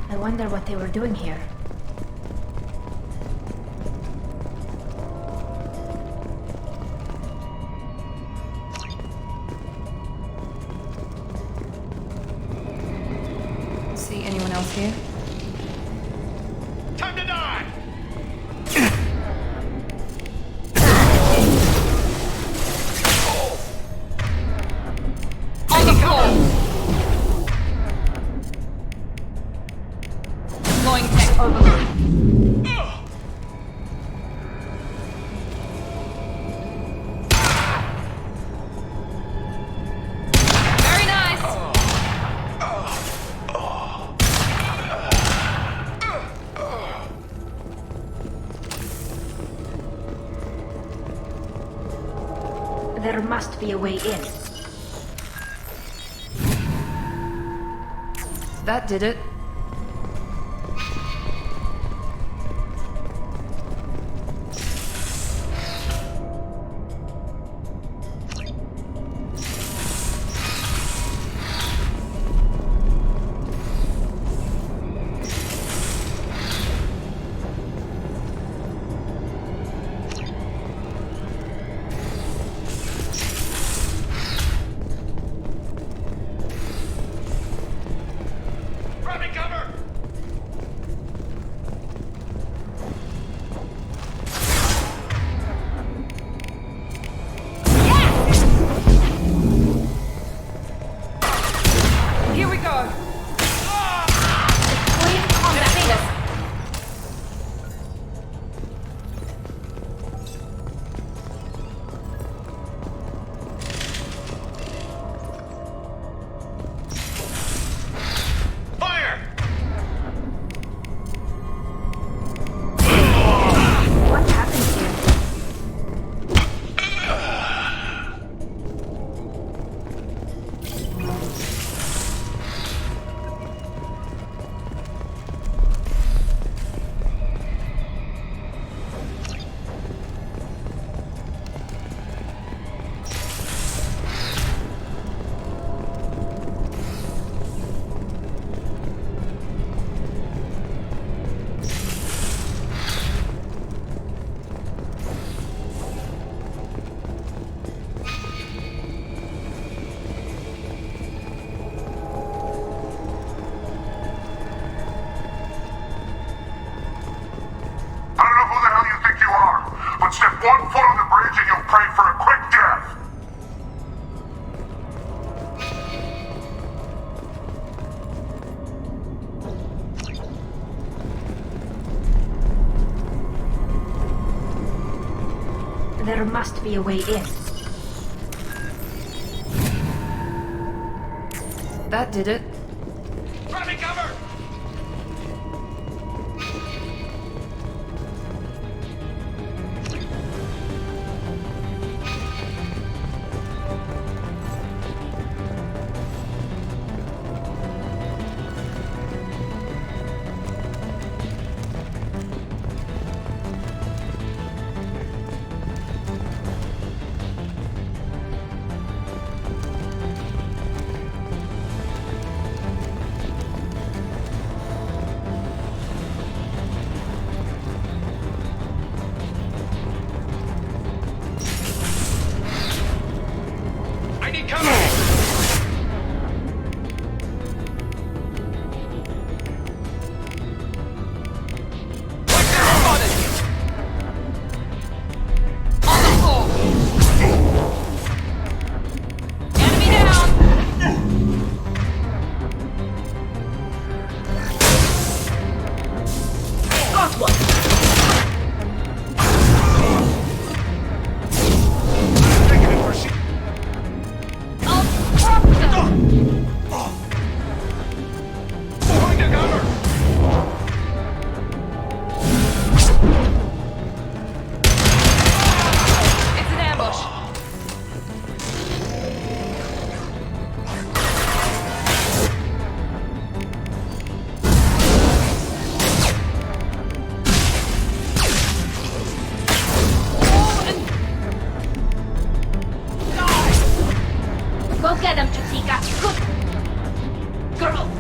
Speaker 20: I wonder what they were doing here.
Speaker 3: See anyone else here?
Speaker 5: Time to die!
Speaker 10: On the floor! Deploying tech overload. Very nice!
Speaker 20: There must be a way in.
Speaker 3: That did it.
Speaker 12: pray for a quick death.
Speaker 20: There must be a way in.
Speaker 3: That did it.
Speaker 12: Grabbing cover! I need cover!
Speaker 10: It's an ambush.
Speaker 20: Go get him, Jessica. Good girl.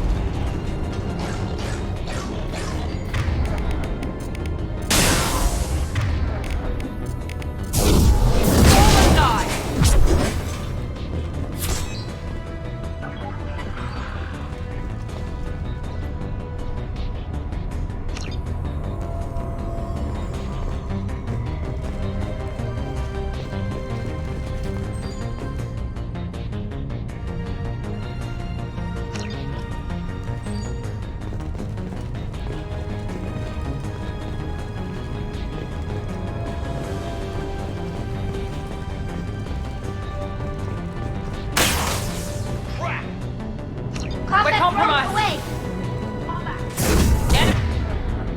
Speaker 10: We're compromised.
Speaker 20: Away.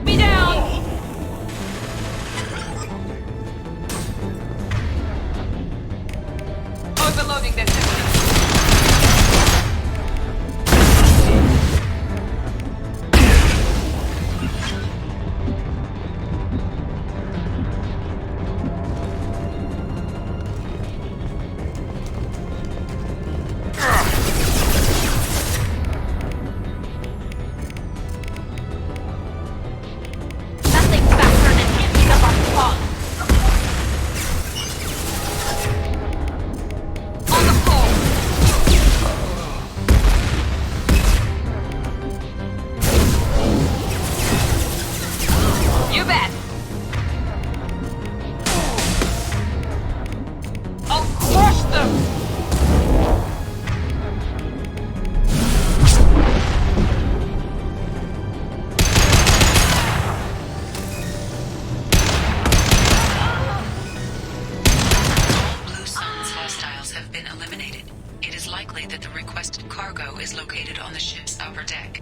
Speaker 10: Me down. Overloading their system.
Speaker 20: Nothing faster than emptying up our squad.
Speaker 10: On the floor. You bet. I'll crush them.
Speaker 1: Blue Sun's hostiles have been eliminated. It is likely that the requested cargo is located on the ship's upper deck.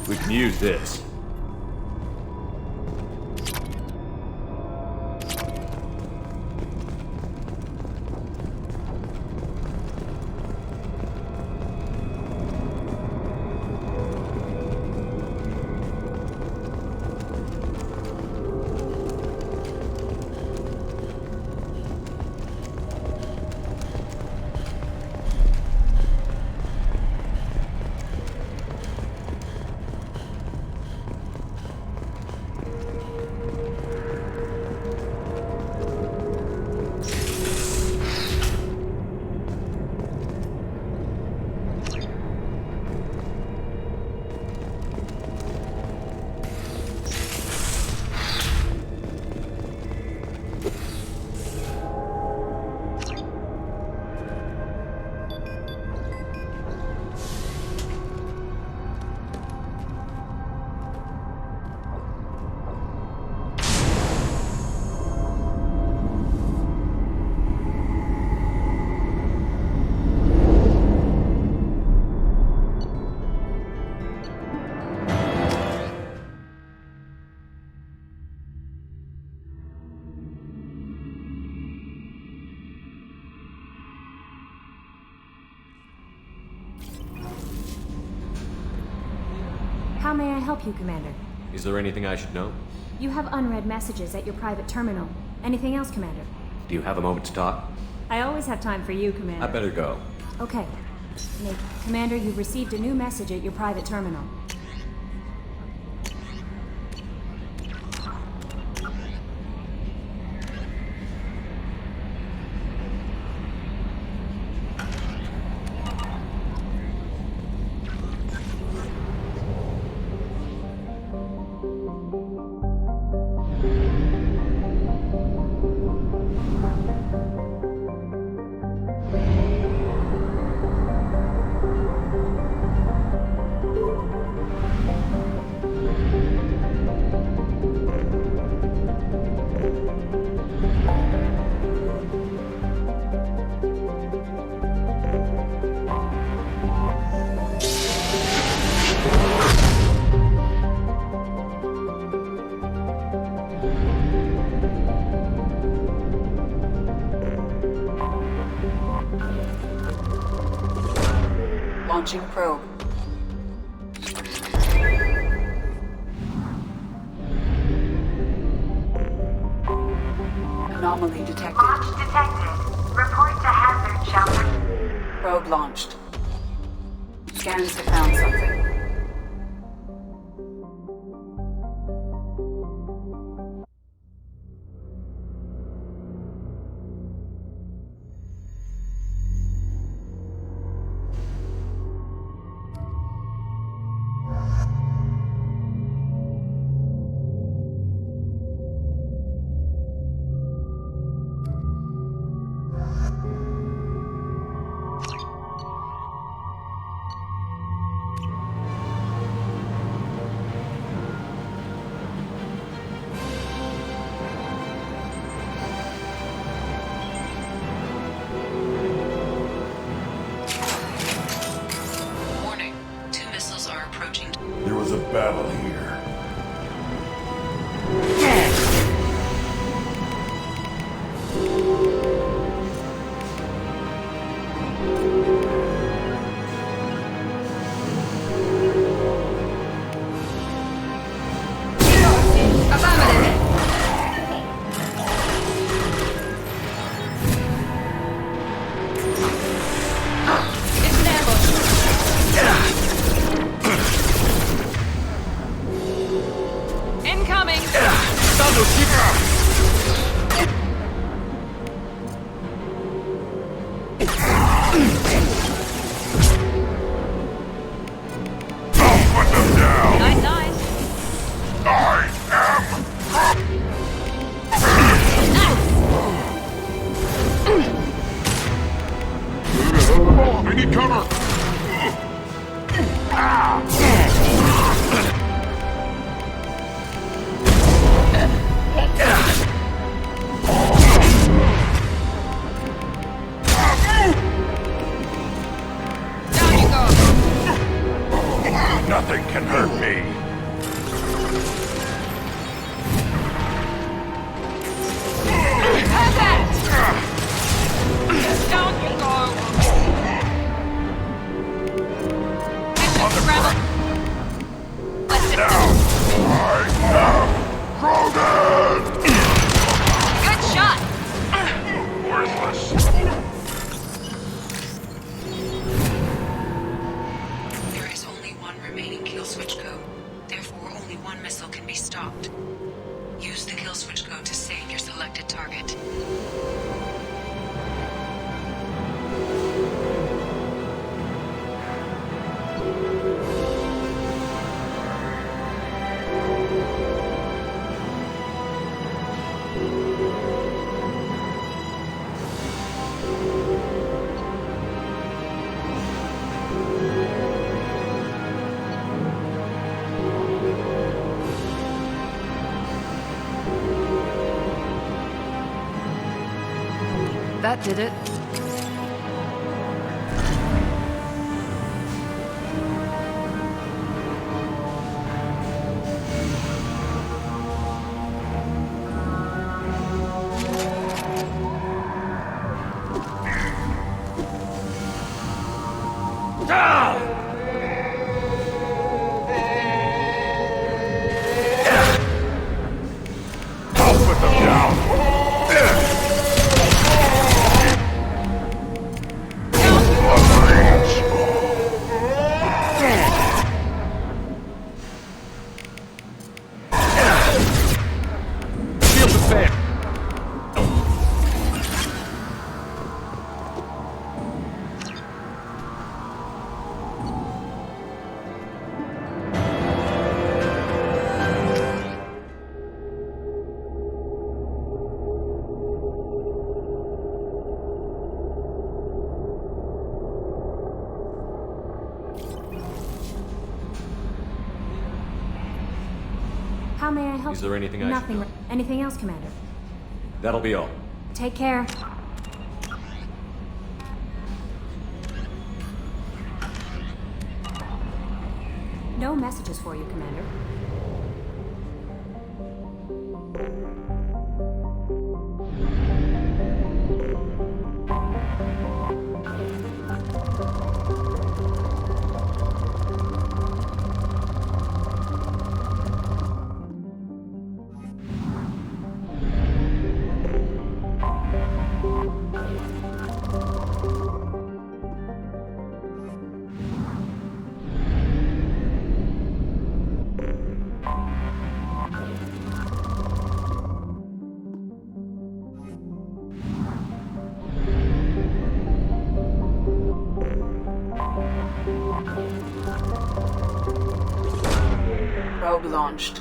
Speaker 7: We can use this.
Speaker 11: How may I help you, Commander?
Speaker 7: Is there anything I should know?
Speaker 11: You have unread messages at your private terminal. Anything else, Commander?
Speaker 7: Do you have a moment to talk?
Speaker 11: I always have time for you, Commander.
Speaker 7: I better go.
Speaker 11: Okay. Nick, Commander, you've received a new message at your private terminal.
Speaker 1: Launching probe. Anomaly detected.
Speaker 5: Launch detected. Report to hazard shelter.
Speaker 1: Probe launched. Scans have found something.
Speaker 22: There was a battle here.
Speaker 10: Incoming!
Speaker 22: Put them down!
Speaker 10: Nice, nice.
Speaker 22: I am... I need cover!
Speaker 10: Down you go.
Speaker 22: Nothing can hurt me.
Speaker 10: Have that! Down you go. Mission scramble. Let's
Speaker 22: Now, I am Rogan!
Speaker 10: Good shot.
Speaker 22: Worthless.
Speaker 1: There is only one remaining kill switch code. Therefore, only one missile can be stopped. Use the kill switch code to save your selected target.
Speaker 3: That did it.
Speaker 11: help
Speaker 7: Is there anything I should
Speaker 11: Nothing.
Speaker 7: know?
Speaker 11: Anything else, Commander?
Speaker 7: That'll be all.
Speaker 11: Take care. No messages for you, Commander.
Speaker 2: Probe launched.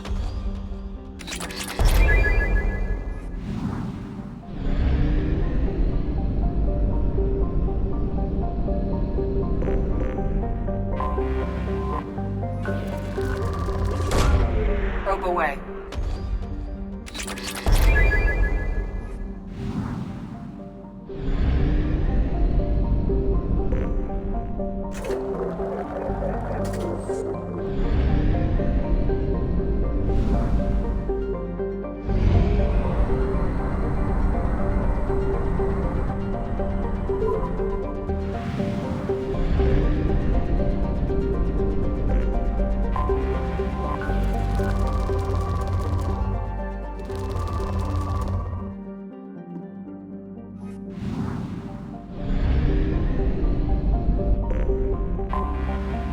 Speaker 2: Probe away.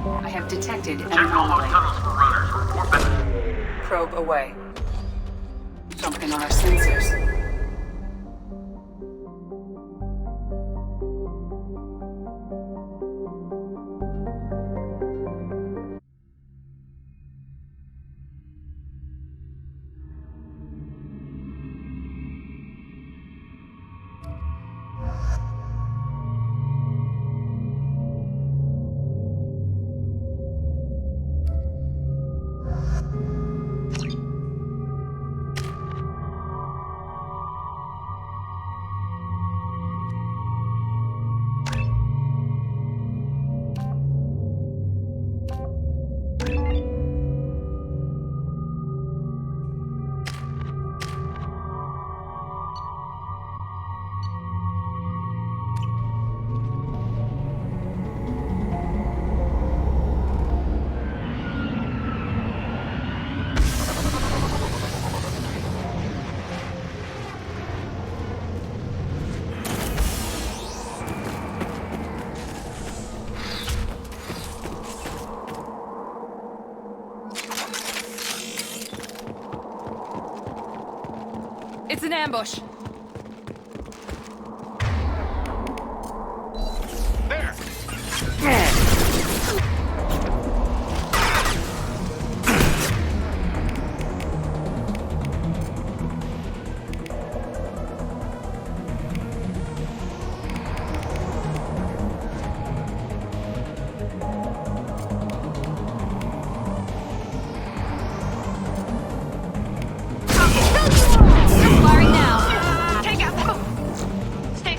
Speaker 2: I have detected an anomaly. Probe away. Something on our sensors.
Speaker 10: It's an ambush.
Speaker 3: Firing now.
Speaker 10: Take out the... Stay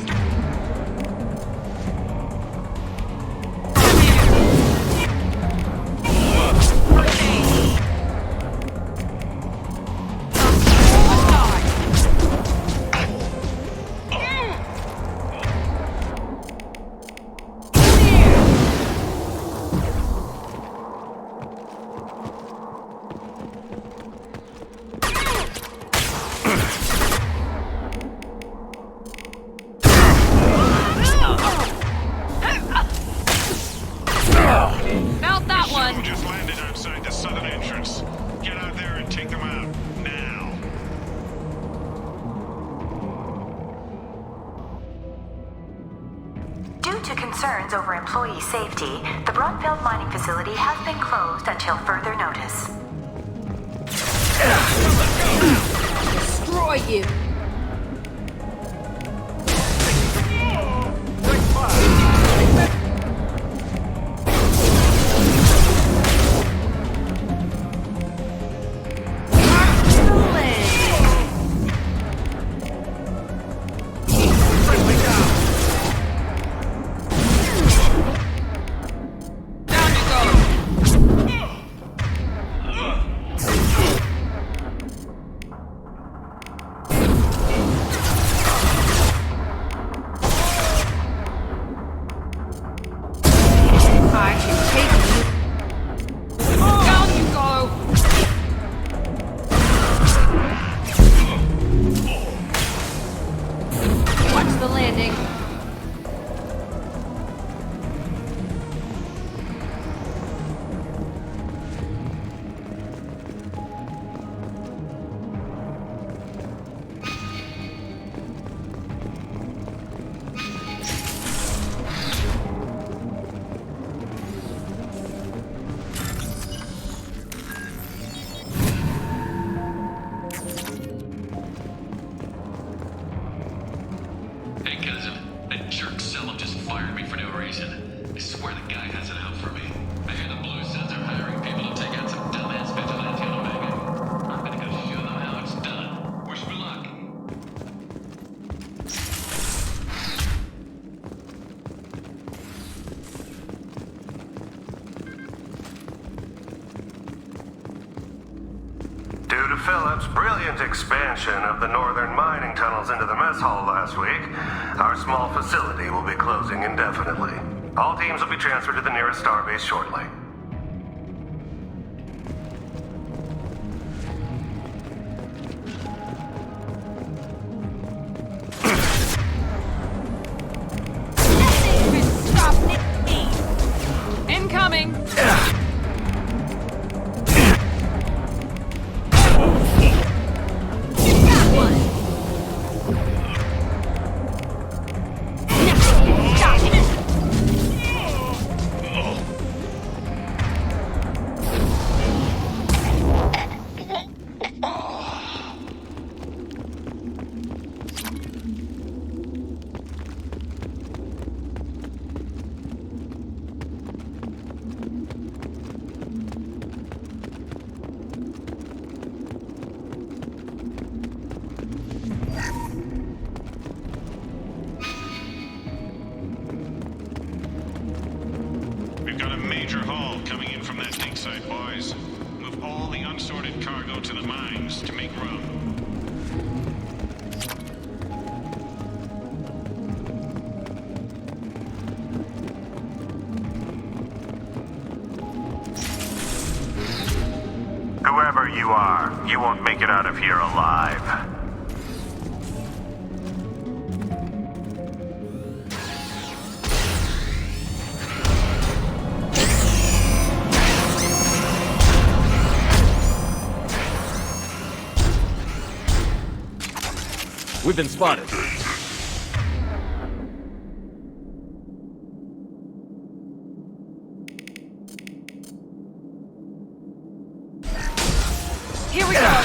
Speaker 3: Felt that one.
Speaker 22: Just landed outside the southern entrance. Get out there and take them out. Now.
Speaker 5: Due to concerns over employee safety, the Brunfeld mining facility has been closed until further notice.
Speaker 16: Destroy you!
Speaker 6: operation. I swear the guy has it out for me. I hear the Blue Sons are hiring people to take out some dumbass vigilante on Omega. I'm gonna go show them how it's done. Wish me luck.
Speaker 9: Due to Phillips' brilliant expansion of the northern mining tunnels into the mess hall last week, our small facility will be closing indefinitely. All teams will be transferred to the nearest starbase shortly.
Speaker 10: Incoming!
Speaker 22: We've got a major haul coming in from that dig site, boys. Move all the unsorted cargo to the mines to make room.
Speaker 9: Whoever you are, you won't make it out of here alive.
Speaker 7: We've been spotted.
Speaker 10: Here we go!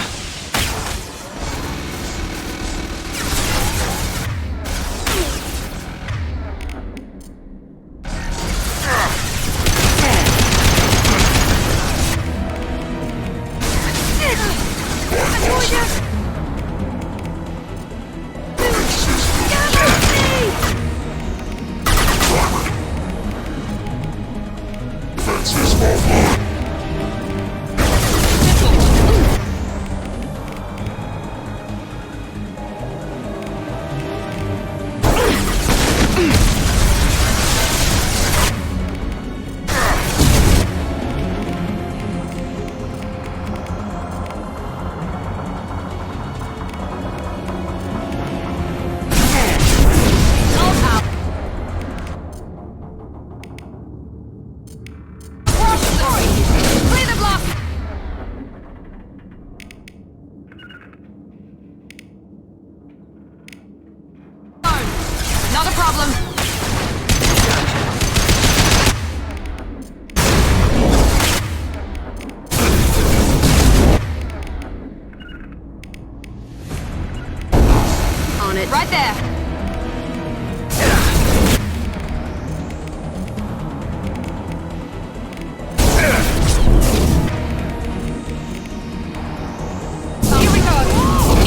Speaker 10: Not a problem. On it. Right there. Here we go.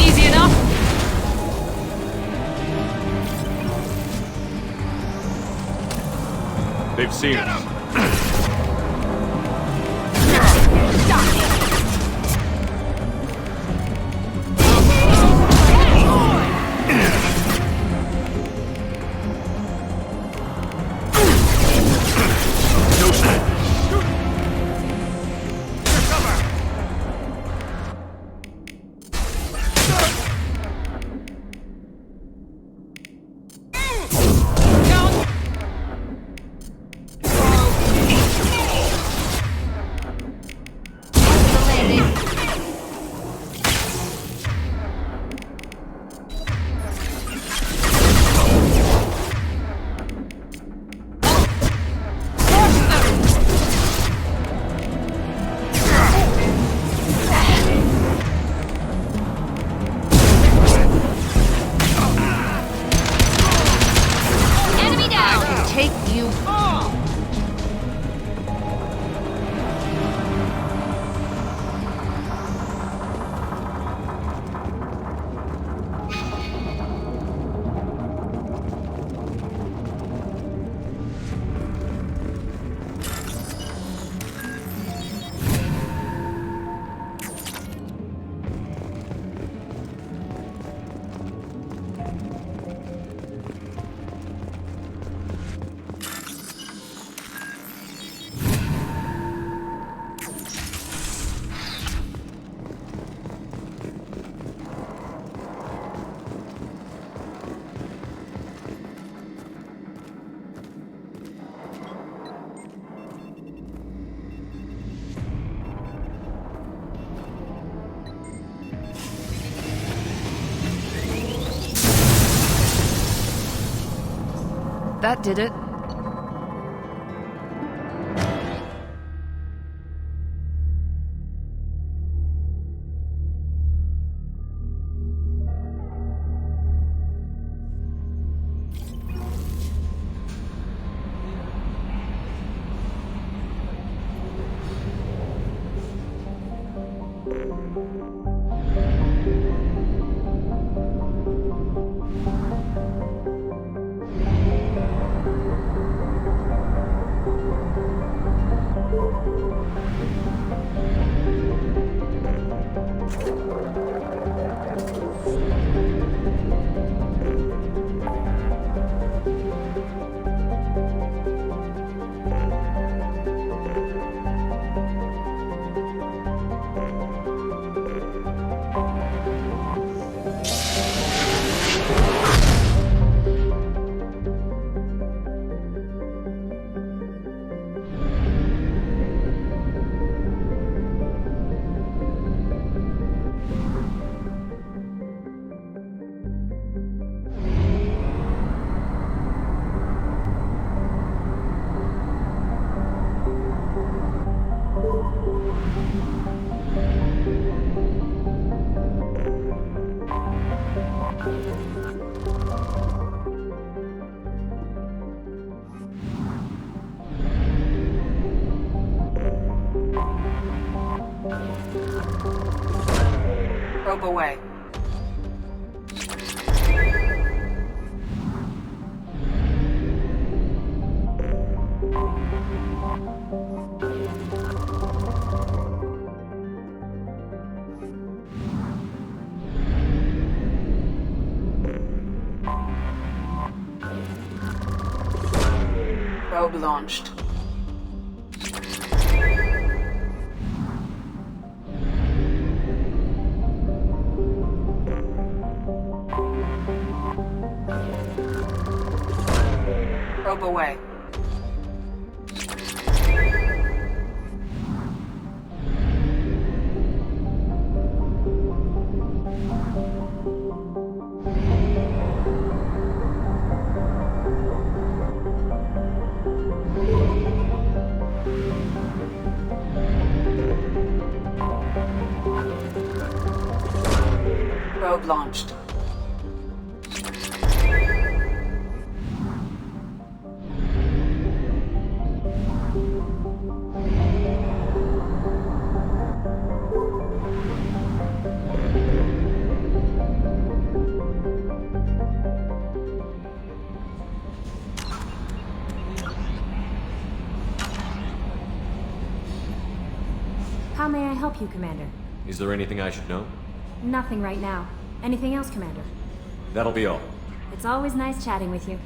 Speaker 10: Easy enough.
Speaker 7: They've seen us.
Speaker 3: That did it.
Speaker 2: Probe away. Probe launched. Probe away. Probe launched.
Speaker 11: How may I help you, Commander?
Speaker 7: Is there anything I should know?
Speaker 11: Nothing right now. Anything else, Commander?
Speaker 7: That'll be all.
Speaker 11: It's always nice chatting with you.